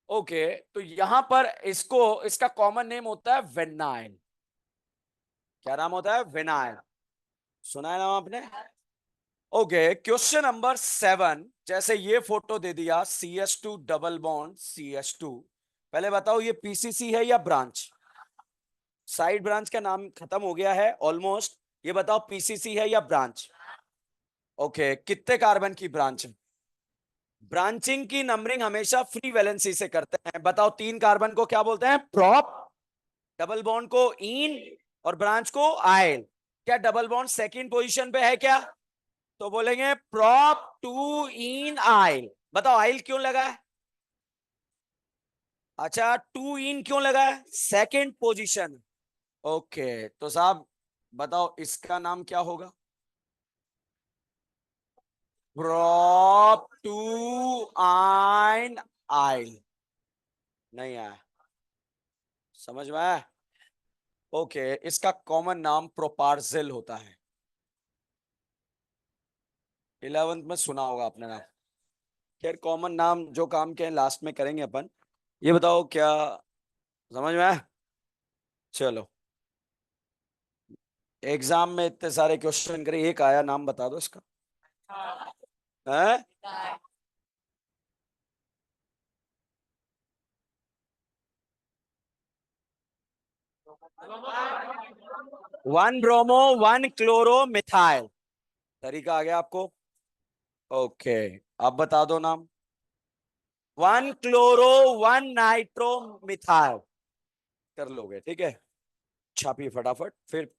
Speaker 1: ओके। तो यहां पर इसको, इसका कॉमन नेम होता है वेनाइल। क्या नाम होता है? वेनाइल। सुना है नाम आपने? ओके। Question number 7। जैसे ये फोटो दे दिया CH2 डबल बॉन्ड CH2। पहले बताओ ये पीसीसी है या ब्रांच? साइड ब्रांच का नाम खत्म हो गया है ऑलमोस्ट। ये बताओ पीसीसी है या ब्रांच? ओके, कितने कार्बन की ब्रांच है? ब्रांचिंग की नंबरिंग हमेशा फ्री वैलेंसी से करते हैं। बताओ 3 कार्बन को क्या बोलते हैं? प्रोप। डबल बॉन्ड को इन, और ब्रांच को आयल। क्या डबल बॉन्ड सेकंड पोजीशन पे है क्या? तो बोलेंगे प्रोप टू इन आयल। बताओ आयल क्यों लगा है? अच्छा, टू इन क्यों लगा है? Second position. ओके, तो साहब बताओ इसका नाम क्या होगा? प्रोप टू आइन आइल। नहीं आया? समझ में आया? ओके, इसका कॉमन नाम प्रोपार्जिल होता है। 11th में सुना होगा आपने नाम। खैर कॉमन नाम जो काम के हैं लास्ट में करेंगे अपन। ये बताओ क्या समझ में आया? चलो, एग्जाम में इतने सारे क्वेश्चन करे, एक आया नाम बता दो इसका। है? 1 ब्रोमो 1 क्लोरो मिथाइल। तरीका आ गया आपको? ओके। अब बता दो नाम। 1 क्लोरो 1 नाइट्रो मिथाइल कर लोगे, ठीक है। छापिए फटाफट फिर।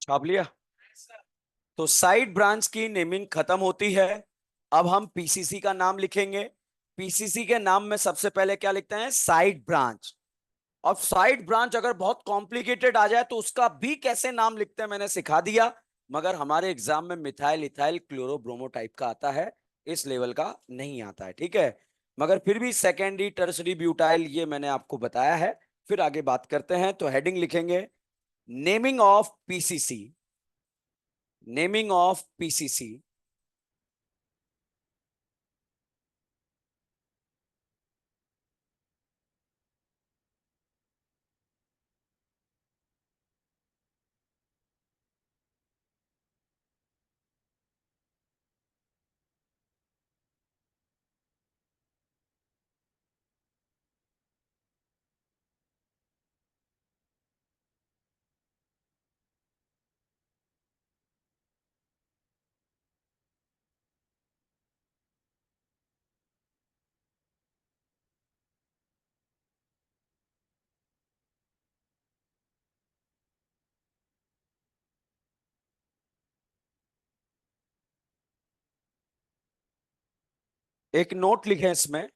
Speaker 1: छाप लिया। तो साइड ब्रांच की नेमिंग खत्म होती है। अब हम पीसीसी का नाम लिखेंगे। पीसीसी के नाम में सबसे पहले क्या लिखते हैं? Side branch. और साइड ब्रांच अगर बहुत कॉम्प्लिकेटेड आ जाए तो उसका भी कैसे नाम लिखते हैं मैंने सिखा दिया। मगर हमारे एग्जाम में methyl ethyl chloro bromo type का आता है, इस लेवल का नहीं आता है, ठीक है। मगर फिर भी सेकेंडरी टर्सरी ब्यूटाइल ये मैंने आपको बताया है। फिर आगे बात करते हैं, तो हेडिंग लिखेंगे naming of PCC. Naming of PCC. एक नोट लिखें इसमें।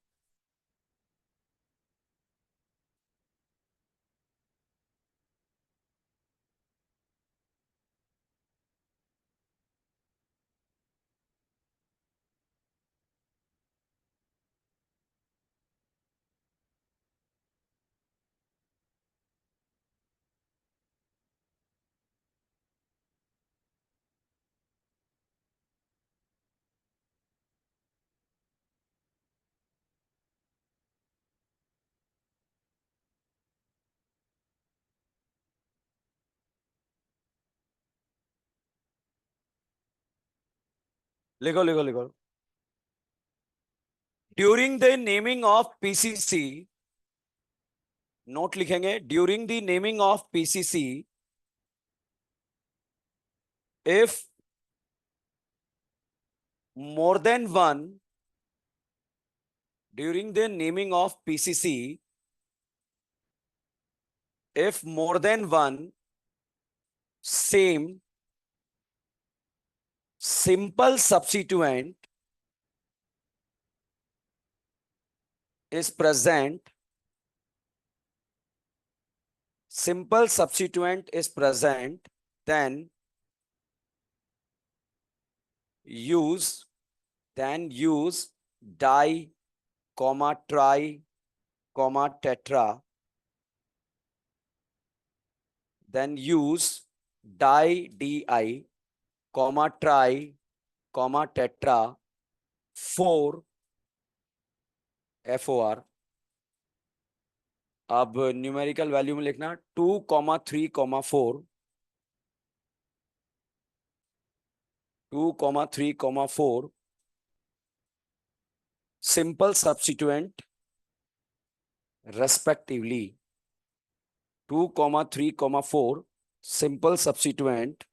Speaker 1: लिखो लिखो लिखो। During the naming of PCC. Note लिखेंगे during the naming of PCC. If more than one, during the naming of PCC, if more than one same simple substituent is present, simple substituent is present, then use, use di, comma tri, comma tetra, then use di, comma tri, comma tetra, 4 FOR। अब numerical value में लिखना 2,3,4, 2,3,4 simple substituent respectively, 2,3,4 simple substituent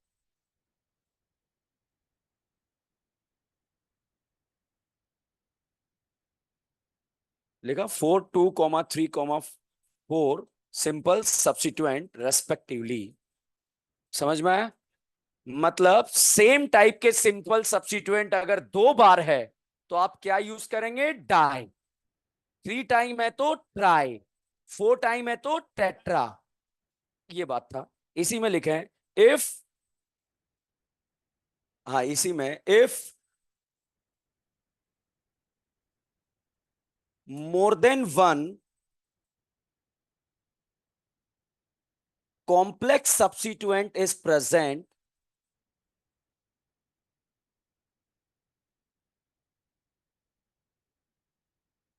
Speaker 1: लिखा 4 2 3 4 simple substituent respectively. समझ में आया? मतलब same type के simple substituent अगर 2 बार है तो आप क्या यूज करेंगे? डाई। 3 टाइम है तो ट्राई, 4 टाइम है तो टेट्रा। ये बात था। इसी में लिखे हैं इफ, हाँ इसी में if more than one complex substituent is present,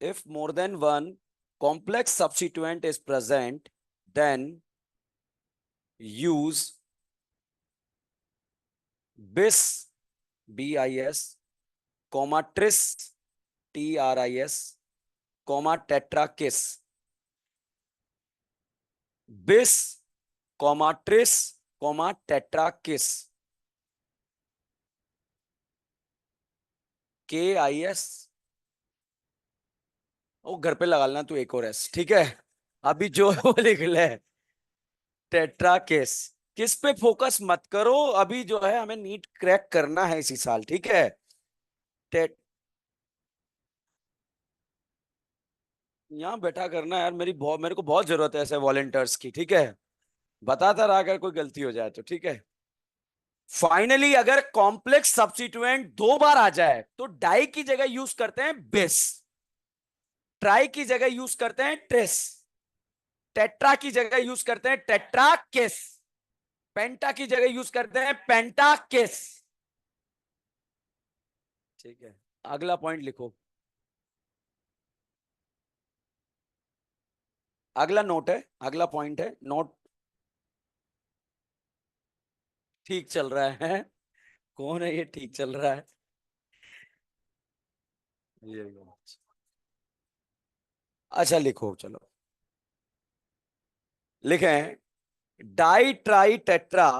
Speaker 1: if more than one complex substituent is present, then use bis, bis, comma tris, tris, comma tetrakis, bis, comma tris, comma tetrakis, KIS। वो घर पे लगा लेना तू एक और S, ठीक है? अभी जो है वो लिख ले, टेट्राकिस। किस पे फोकस मत करो, अभी जो है हमें नीट क्रैक करना है इसी साल, ठीक है? टेट यहाँ बैठा करना यार, मेरे को बहुत जरूरत है ऐसे वॉलंटियर्स की, ठीक है? बताता रहा अगर कोई गलती हो जाए तो, ठीक है? फाइनली अगर कॉम्प्लेक्स सब्स्टिट्यूएंट 2 बार आ जाए तो डाई की जगह यूज करते हैं बिस, ट्राई की जगह यूज करते हैं ट्रिस, टेट्रा की जगह यूज करते हैं टेट्राकिस, पेंटा की जगह यूज करते हैं पेंटाकिस। ठीक है, अगला पॉइंट लिखो। अगला नोट है, अगला पॉइंट है नोट। ठीक चल रहा है? कौन है ये ठीक चल रहा है? ये अच्छा लिखो, चलो लिखें di tri tetra,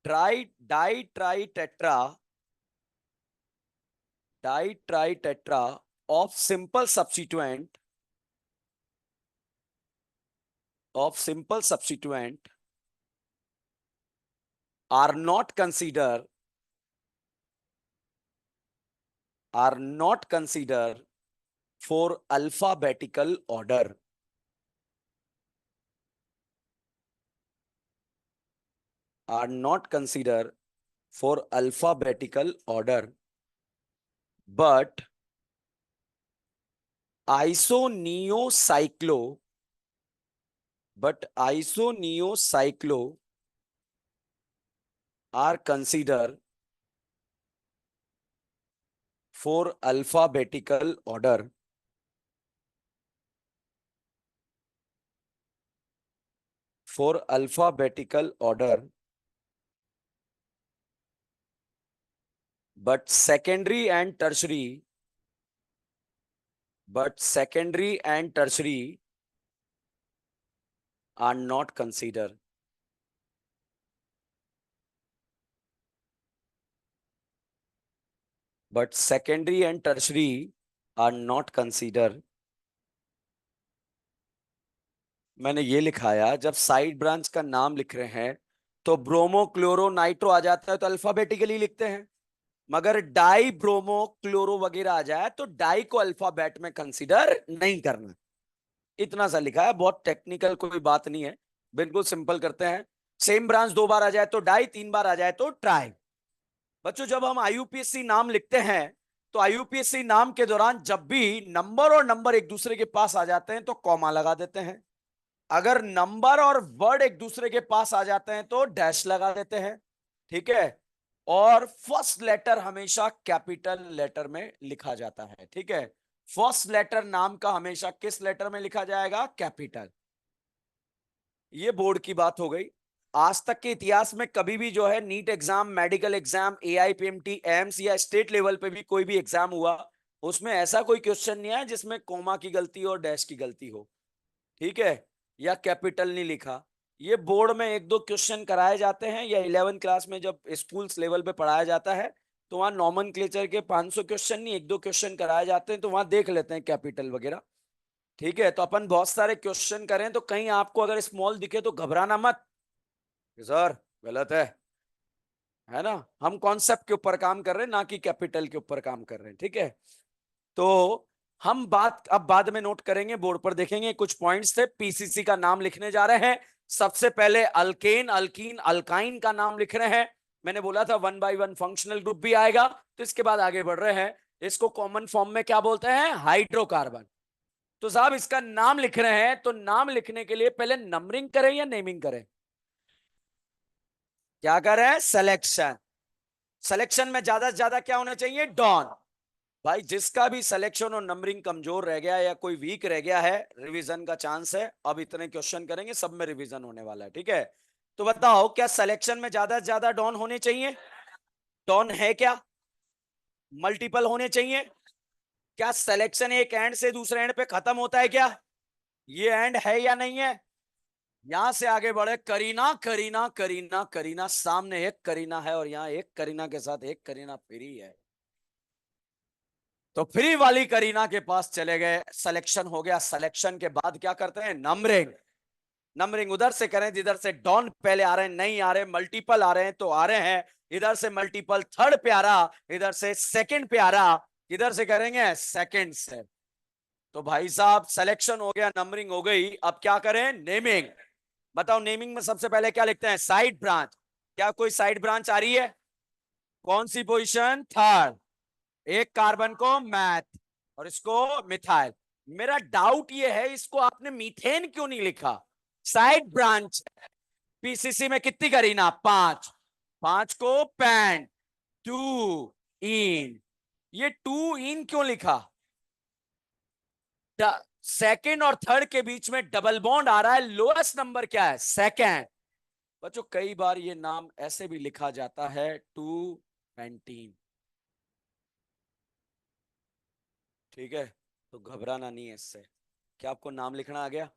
Speaker 1: di tri tetra, di tri tetra of simple substituent, of simple substituent are not consider, are not consider for alphabetical order, are not considered for alphabetical order, but isoneocyclo, but isoneocyclo are considered for alphabetical order, for alphabetical order, but secondary and tertiary, but secondary and tertiary are not considered. But secondary and tertiary are not considered. मैंने ये लिखाया, जब side branch का नाम लिख रहे हैं तो ब्रोमो क्लोरो नाइट्रो आ जाता है तो अल्फाबेटिकली लिखते हैं, मगर डाई ब्रोमो क्लोरो वगैरह आ जाए तो डाई को अल्फाबेट में कंसीडर नहीं करना। इतना सा लिखा है, बहुत टेक्निकल कोई बात नहीं है, बिल्कुल सिंपल करते हैं। सेम ब्रांच 2 बार आ जाए तो डाई, 3 बार आ जाए तो ट्राई। बच्चों जब हम आईयूपीएससी नाम लिखते हैं तो आईयूपीएससी नाम के दौरान जब भी नंबर और नंबर एक दूसरे के पास आ जाते हैं तो कॉमा लगा देते हैं, अगर नंबर और वर्ड एक दूसरे के पास आ जाते हैं तो डैश लगा देते हैं, ठीक है? और फर्स्ट लेटर हमेशा कैपिटल लेटर में लिखा जाता है, ठीक है? फर्स्ट लेटर नाम का हमेशा किस लेटर में लिखा जाएगा? कैपिटल। ये बोर्ड की बात हो गई। आज तक के इतिहास में कभी भी जो है NEET exam, medical exam, AIPMT, AIIMS या स्टेट लेवल पे भी कोई भी एग्जाम हुआ, उसमें ऐसा कोई क्वेश्चन नहीं आया जिसमें कोमा की गलती और डैश की गलती हो, ठीक है? या कैपिटल नहीं लिखा। ये बोर्ड में 1-2 क्वेश्चन कराए जाते हैं या 11th क्लास में जब स्कूल्स लेवल पे पढ़ाया जाता है, तो वहां नॉमेनक्लेचर के 500 क्वेश्चन नहीं, एक दो क्वेश्चन कराए जाते हैं, तो वहां देख लेते हैं कैपिटल वगैरह। ठीक है, तो अपन बहुत सारे क्वेश्चन करें, तो कहीं आपको अगर स्मॉल दिखे तो घबराना मत कि सर गलत है ना। हम कॉन्सेप्ट के ऊपर काम कर रहे हैं, ना कि कैपिटल के ऊपर काम कर रहे हैं। ठीक है, तो हम बात अब बाद में नोट करेंगे, बोर्ड पर देखेंगे। कुछ पॉइंट्स थे, पीसीसी का नाम लिखने जा रहे हैं। सबसे पहले अल्केन, अल्कीन, अल्काइन का नाम लिख रहे हैं। मैंने बोला था 1 बाय 1 फंक्शनल ग्रुप भी आएगा, तो इसके बाद आगे बढ़ रहे हैं। इसको कॉमन फॉर्म में क्या बोलते हैं? हाइड्रोकार्बन। तो साहब इसका नाम लिख रहे हैं, तो नाम लिखने के लिए पहले नंबरिंग करें या नेमिंग करें? क्या करें? सिलेक्शन। सिलेक्शन में ज्यादा से ज्यादा क्या होना चाहिए? डॉन। भाई जिसका भी सिलेक्शन और नंबरिंग कमजोर रह गया या कोई वीक रह गया है, रिवीजन का चांस है। अब इतने क्वेश्चन करेंगे, सब में रिवीजन होने वाला है। ठीक है, तो बताओ क्या सिलेक्शन में ज्यादा से ज्यादा डॉन होने चाहिए? डॉन है क्या? मल्टीपल होने चाहिए? क्या सिलेक्शन एक एंड से दूसरे एंड पे खत्म होता है क्या? ये एंड है या नहीं है? यहां से आगे बढ़े, करीना करीना करीना करीना, सामने एक करीना है और यहां एक करीना के साथ एक करीना फ्री है। तो फ्री वाली करीना के पास चले गए, सिलेक्शन हो गया। सिलेक्शन के बाद क्या करते हैं? नंबरिंग। नंबरिंग उधर से करें जिधर से डॉन पहले आ रहे हैं, नहीं आ रहे, मल्टीपल आ रहे हैं तो आ रहे हैं। इधर से मल्टीपल थर्ड पे आ रहा, इधर से सेकंड पे आ रहा, इधर से करेंगे सेकंड से। तो भाई साहब सिलेक्शन हो गया, नंबरिंग हो गई, अब क्या करें? नेमिंग। बताओ नेमिंग में सबसे पहले क्या लिखते हैं? Side branch. क्या कोई साइड ब्रांच आ रही है? कौन सी पोजीशन? थर्ड। एक कार्बन को मैथ और इसको मिथाइल। मेरा डाउट ये है, इसको आपने मीथेन क्यों नहीं लिखा? Side branch. पीसीसी में कितनी करीना? 5। 5 को पैन, 2 इन। ये 2 इन क्यों लिखा? सेकंड और थर्ड के बीच में डबल बॉन्ड आ रहा है, लोएस्ट नंबर क्या है? सेकंड। बच्चों कई बार ये नाम ऐसे भी लिखा जाता है, 2 पेंटीन। ठीक है, तो घबराना नहीं है इससे। क्या आपको नाम लिखना आ गया?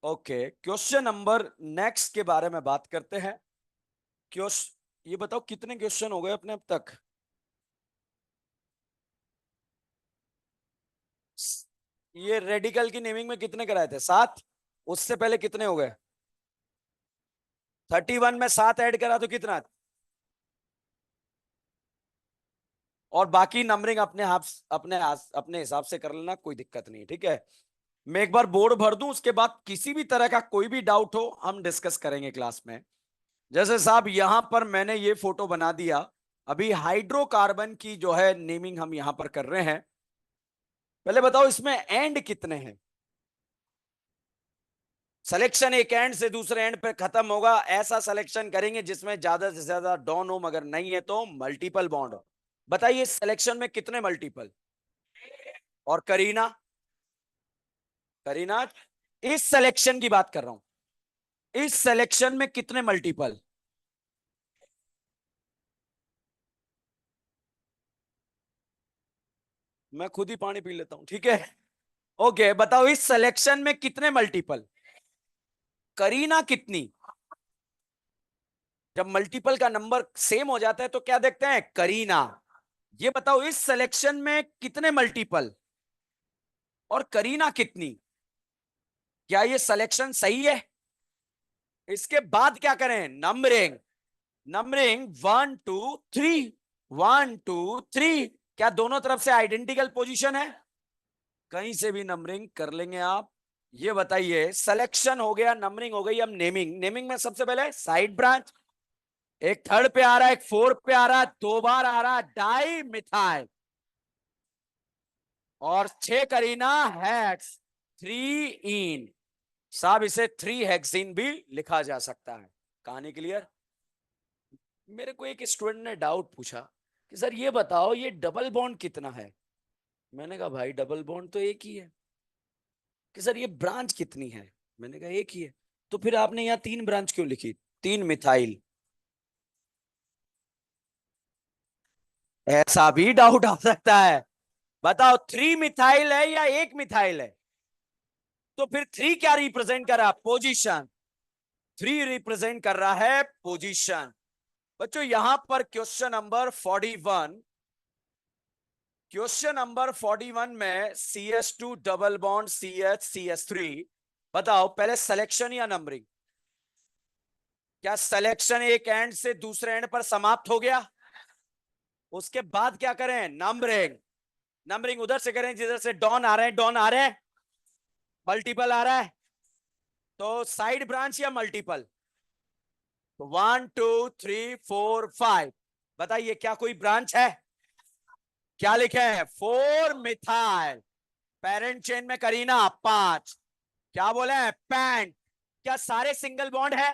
Speaker 1: ओके, क्वेश्चन नंबर नेक्स्ट के बारे में बात करते हैं। क्वेश्चन ये बताओ कितने क्वेश्चन हो गए अपने अब तक? ये रेडिकल की नेमिंग में कितने कराए थे? 7। उससे पहले कितने हो गए? 31 में 7 ऐड करा तो कितना? और बाकी नंबरिंग अपने हिसाब से कर लेना, कोई दिक्कत नहीं। ठीक है, मैं एक बार बोर्ड भर दूं, उसके बाद किसी भी तरह का कोई भी डाउट हो हम डिस्कस करेंगे क्लास में। जैसे साहब यहां पर मैंने ये फोटो बना दिया। अभी हाइड्रोकार्बन की जो है नेमिंग हम यहां पर कर रहे हैं। पहले बताओ इसमें एंड कितने हैं? सिलेक्शन एक एंड से दूसरे एंड पे खत्म होगा, ऐसा सिलेक्शन करेंगे जिसमें ज्यादा से ज्यादा डॉन हो, मगर नहीं है तो मल्टीपल बॉन्ड हो। बताइए सिलेक्शन में कितने मल्टीपल? और करीना, करीना, इस सिलेक्शन की बात कर रहा हूं, इस सिलेक्शन में कितने मल्टीपल? मैं खुद ही पानी पी लेता हूं, ठीक है। ओके, बताओ इस सिलेक्शन में कितने मल्टीपल? करीना कितनी? जब मल्टीपल का नंबर सेम हो जाता है तो क्या देखते हैं? करीना। ये बताओ इस सिलेक्शन में कितने मल्टीपल और करीना कितनी? क्या ये सिलेक्शन सही है? इसके बाद क्या करें? नंबरिंग। नंबरिंग 1 2 3, 1 2 3। क्या दोनों तरफ से आइडेंटिकल पोजीशन है? कहीं से भी नंबरिंग कर लेंगे आप। ये बताइए सिलेक्शन हो गया, नंबरिंग हो गई, अब नेमिंग। नेमिंग में सबसे पहले साइड ब्रांच। एक थर्ड पे आ रहा है, एक फोर्थ पे आ रहा है, 2 बार आ रहा है डाई मिथाइल। और 6 करीना हेक्स, 3 इन। साहब इसे 3 हेक्सीन भी लिखा जा सकता है। कहानी क्लियर? मेरे को एक स्टूडेंट ने डाउट पूछा कि सर ये बताओ ये डबल बॉन्ड कितना है? मैंने कहा भाई डबल बॉन्ड तो एक ही है। कि सर ये ब्रांच कितनी है? मैंने कहा एक ही है। तो फिर आपने यहाँ 3 ब्रांच क्यों लिखी? 3 मिथाइल। ऐसा भी डाउट आ सकता है। बताओ 3 मिथाइल है या एक मिथाइल है? तो फिर 3 क्या रिप्रेजेंट कर रहा है? पोजीशन। 3 रिप्रेजेंट कर रहा है पोजीशन। बच्चों यहां पर क्वेश्चन नंबर 41 में CS2 double bond CH CH3। बताओ पहले सिलेक्शन या नंबरिंग? क्या सिलेक्शन एक एंड से दूसरे एंड पर समाप्त हो गया? उसके बाद क्या करें? नंबरिंग। नंबरिंग उधर से करें जिधर से डॉन आ रहे हैं, डॉन आ रहे हैं, मल्टीपल आ रहा है, तो साइड ब्रांच या मल्टीपल? 1 2 3 4 5। बताइए क्या कोई ब्रांच है? क्या लिखे हैं? 4 मिथाइल। पेरेंट चेन में करीना 5। क्या बोले हैं? पैंट। क्या सारे सिंगल बॉन्ड है?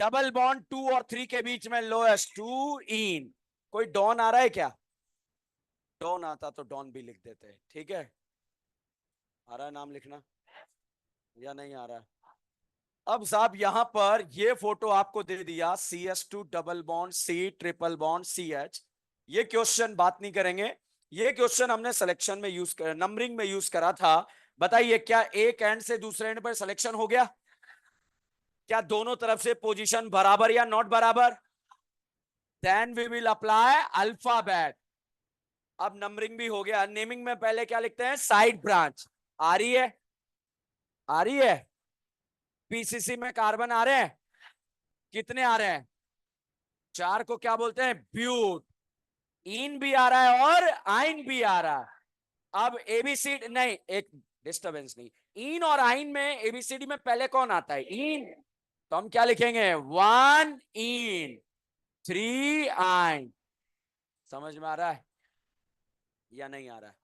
Speaker 1: डबल बॉन्ड 2 और 3 के बीच में लोएस्ट 2 इन। कोई डॉन आ रहा है क्या? डॉन आता तो डॉन भी लिख देते। ठीक है, आ रहा है नाम लिखना या नहीं आ रहा है? अब साहब यहां पर ये फोटो आपको दे दिया CS2 double bond C triple bond CH। ये क्वेश्चन बात नहीं करेंगे, ये क्वेश्चन हमने सिलेक्शन में यूज कर, नंबरिंग में यूज करा था। बताइए क्या एक एंड से दूसरे एंड पर सिलेक्शन हो गया? क्या दोनों तरफ से पोजीशन बराबर या नॉट बराबर? Then we will apply alphabet. अब नंबरिंग भी हो गया। नेमिंग में पहले क्या लिखते हैं? Side branch. आ रही है? आ रही है? PCC में कार्बन आ रहे हैं? कितने आ रहे हैं? 4 को क्या बोलते हैं? ब्यूट। इन भी आ रहा है और आइन भी आ रहा है। अब एबीसीडी नहीं, एक डिस्टरबेंस नहीं, इन और आइन में एबीसीडी में पहले कौन आता है? इन। तो हम क्या लिखेंगे? 1 इन 3 आइन। समझ में आ रहा है या नहीं आ रहा है?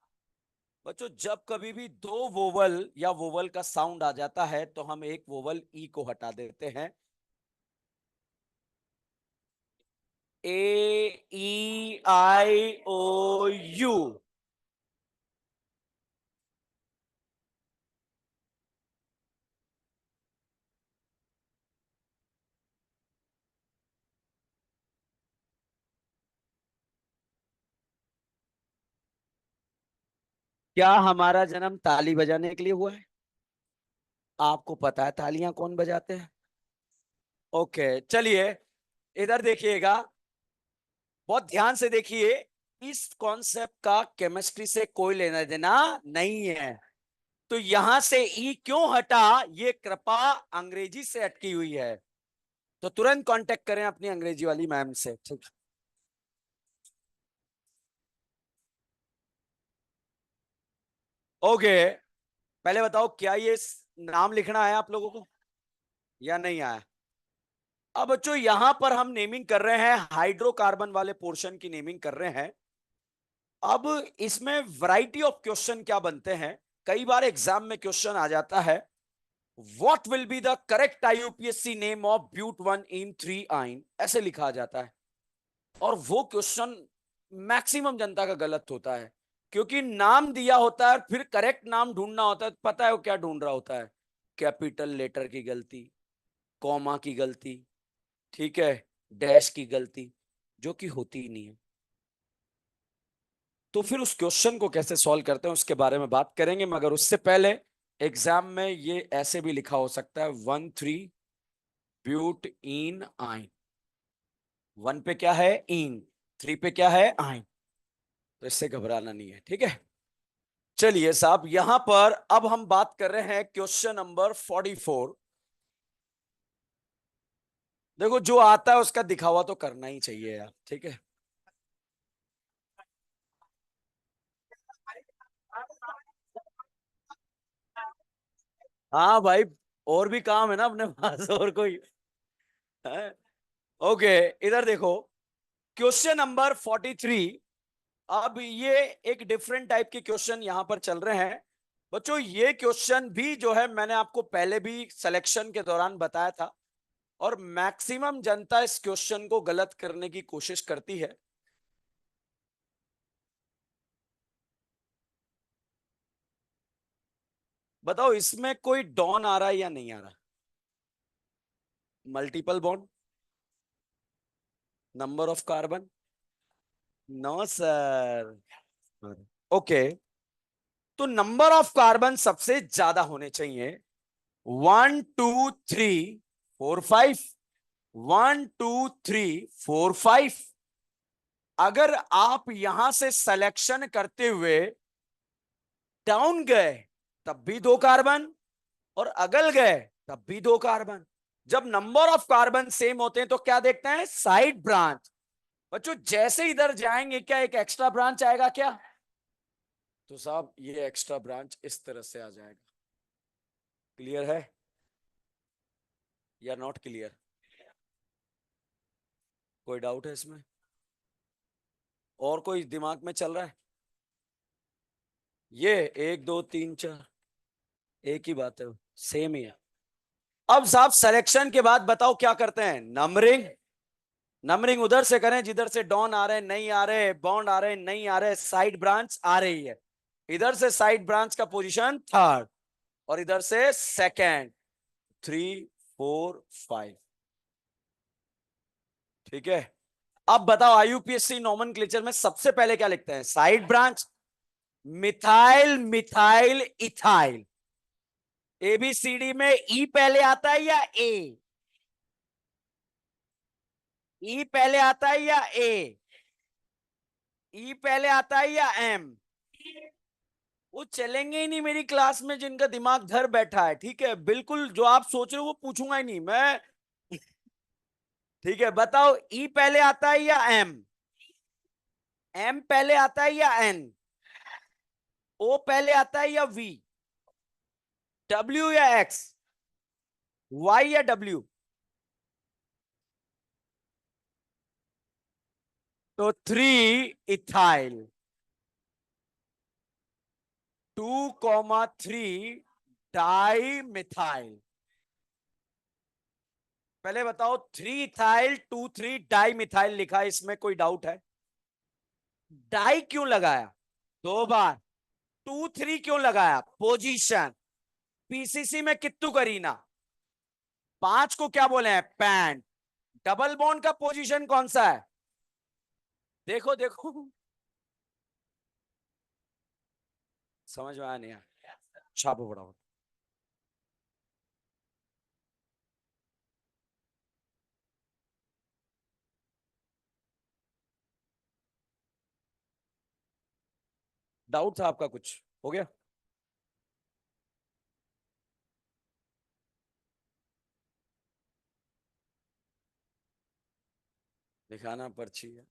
Speaker 1: बच्चों जब कभी भी दो वोवल या वोवल का साउंड आ जाता है तो हम एक वोवल ई को हटा देते हैं। A E I O U। क्या हमारा जन्म ताली बजाने के लिए हुआ है? आपको पता है तालियां कौन बजाते हैं? ओके चलिए, इधर देखिएगा, बहुत ध्यान से देखिए। इस कॉन्सेप्ट का केमिस्ट्री से कोई लेना देना नहीं है। तो यहां से ई क्यों हटा, ये कृपा अंग्रेजी से अटकी हुई है। तो तुरंत कांटेक्ट करें अपनी अंग्रेजी वाली मैम से। ठीक। ओके, पहले बताओ क्या ये नाम लिखना है आप लोगों को या नहीं आया? अब बच्चों यहां पर हम नेमिंग कर रहे हैं, हाइड्रोकार्बन वाले पोर्शन की नेमिंग कर रहे हैं। अब इसमें वैरायटी ऑफ क्वेश्चन क्या बनते हैं? कई बार एग्जाम में क्वेश्चन आ जाता है, what will be the correct IUPAC name of but 1 en 3 yne, ऐसे लिखा जाता है। और वो क्वेश्चन मैक्सिमम जनता का गलत होता है, क्योंकि नाम दिया होता है फिर करेक्ट नाम ढूंढना होता है। पता है वो क्या ढूंढ रहा होता है? कैपिटल लेटर की गलती, कॉमा की गलती, ठीक है, डैश की गलती, जो कि होती ही नहीं है। तो फिर उस क्वेश्चन को कैसे सॉल्व करते हैं उसके बारे में बात करेंगे, मगर उससे पहले एग्जाम में ये ऐसे भी लिखा हो सकता है 1 3 ब्यूट 1 आइन। 1 पे क्या है? इन। 3 पे क्या है? आइन। तो इससे घबराना नहीं है, ठीक है। चलिए साहब यहां पर अब हम बात कर रहे हैं क्वेश्चन नंबर 44। देखो जो आता है उसका दिखावा तो करना ही चाहिए यार, ठीक है। हाँ भाई, और भी काम है ना अपने पास, और कोई है? ओके, इधर देखो, क्वेश्चन नंबर 43। अब ये एक डिफरेंट टाइप के क्वेश्चन यहां पर चल रहे हैं। बच्चों ये क्वेश्चन भी जो है मैंने आपको पहले भी सिलेक्शन के दौरान बताया था, और मैक्सिमम जनता इस क्वेश्चन को गलत करने की कोशिश करती है। बताओ इसमें कोई डॉन आ रहा है या नहीं आ रहा? Multiple bond, number of carbon? No sir. Okay, तो नंबर ऑफ कार्बन सबसे ज्यादा होने चाहिए, 1 2 3 4 5। 1 2 3 4 5। अगर आप यहां से सिलेक्शन करते हुए डाउन गए तब भी दो कार्बन, और अगल गए तब भी दो कार्बन। जब नंबर ऑफ कार्बन सेम होते हैं तो क्या देखते हैं, साइड ब्रांच। बच्चों जैसे इधर जाएंगे क्या एक एक्स्ट्रा ब्रांच आएगा क्या, तो साहब ये एक्स्ट्रा ब्रांच इस तरह से आ जाएगा। क्लियर है या नॉट क्लियर? कोई डाउट है इसमें? और कोई दिमाग में चल रहा है? ये एक दो तीन चार एक ही बात है, सेम ही है। अब साहब सिलेक्शन के बाद बताओ क्या करते हैं, नंबरिंग। नंबरिंग उधर से करें जिधर से डॉन आ रहे हैं, नहीं आ रहे, बॉन्ड आ रहे हैं, नहीं आ रहे, साइड ब्रांच आ रही है। इधर से साइड ब्रांच का पोजीशन थर्ड, और इधर से सेकंड, 3 4 5। ठीक है। अब बताओ आईयूपीएससी नोमेनक्लेचर में सबसे पहले क्या लिखते हैं, side branch. Methyl, methyl, ethyl. ABCD में ई पहले आता है या ए? ई पहले आता है या ए? ई पहले आता है या एम? वो चलेंगे ही नहीं मेरी क्लास में जिनका दिमाग घर बैठा है, ठीक है, बिल्कुल जो आप सोच रहे हो वो पूछूंगा ही नहीं मैं। ठीक है, बताओ ई पहले आता है या एम? एम पहले आता है या एन? ओ पहले आता है या वी? डब्ल्यू या एक्स? वाई या डब्ल्यू? तो 3 इथाइल, 2 3 डाई मिथाइल। पहले बताओ 3 इथाइल 2 3 डाई मिथाइल लिखा है, इसमें कोई डाउट है? डाई क्यों लगाया दो बार? 2 3 क्यों लगाया, पोजीशन। पीसीसी में कित्तू करीना, 5 को क्या बोले हैं, पैंट। डबल बॉन्ड का पोजीशन कौन सा है, देखो देखो। समझ में आया नहीं आया? छापो फटाफट। डाउट था आपका कुछ, हो गया? दिखाना पर्ची है,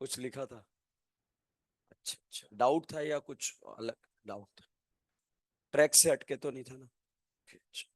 Speaker 1: कुछ लिखा था? अच्छा अच्छा, डाउट था या कुछ अलग डाउट था? ट्रैक से हटके तो नहीं था ना? अच्छा।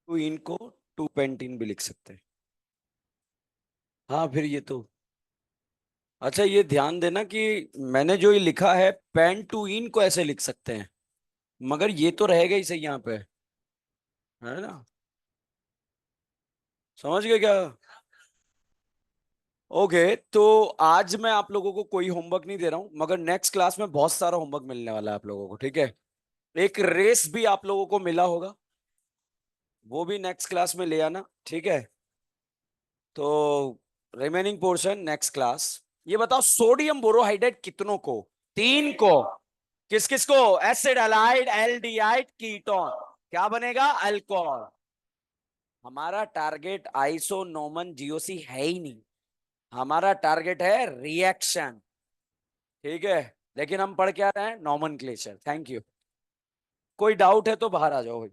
Speaker 1: टू इन को टू पेंटीन भी लिख सकते हैं। हाँ फिर ये तो, अच्छा ये ध्यान देना कि मैंने जो ये लिखा है पेन टू इन को ऐसे लिख सकते हैं, मगर ये तो रहेगा ही सही यहाँ पे, है ना? समझ गए क्या? ओके, तो आज मैं आप लोगों को कोई होमवर्क नहीं दे रहा हूं, मगर नेक्स्ट क्लास में बहुत सारा होमवर्क मिलने वाला है आप लोगों को, ठीक है? एक रेस भी आप लोगों को मिला होगा, वो भी नेक्स्ट क्लास में ले आना, ठीक है? तो रिमेनिंग पोर्शन नेक्स्ट क्लास। ये बताओ सोडियम बोरोहाइड्रेट कितनों को? तीन को। किस किस को? Acid halide aldehyde ketone. क्या बनेगा? अल्कोहल। हमारा टारगेट आइसो नोमन जीओसी है ही नहीं, हमारा टारगेट है रिएक्शन, ठीक है? लेकिन हम पढ़ क्या रहे हैं? नॉमेनक्लेचर। Thank you. कोई डाउट है तो बाहर आ जाओ भाई।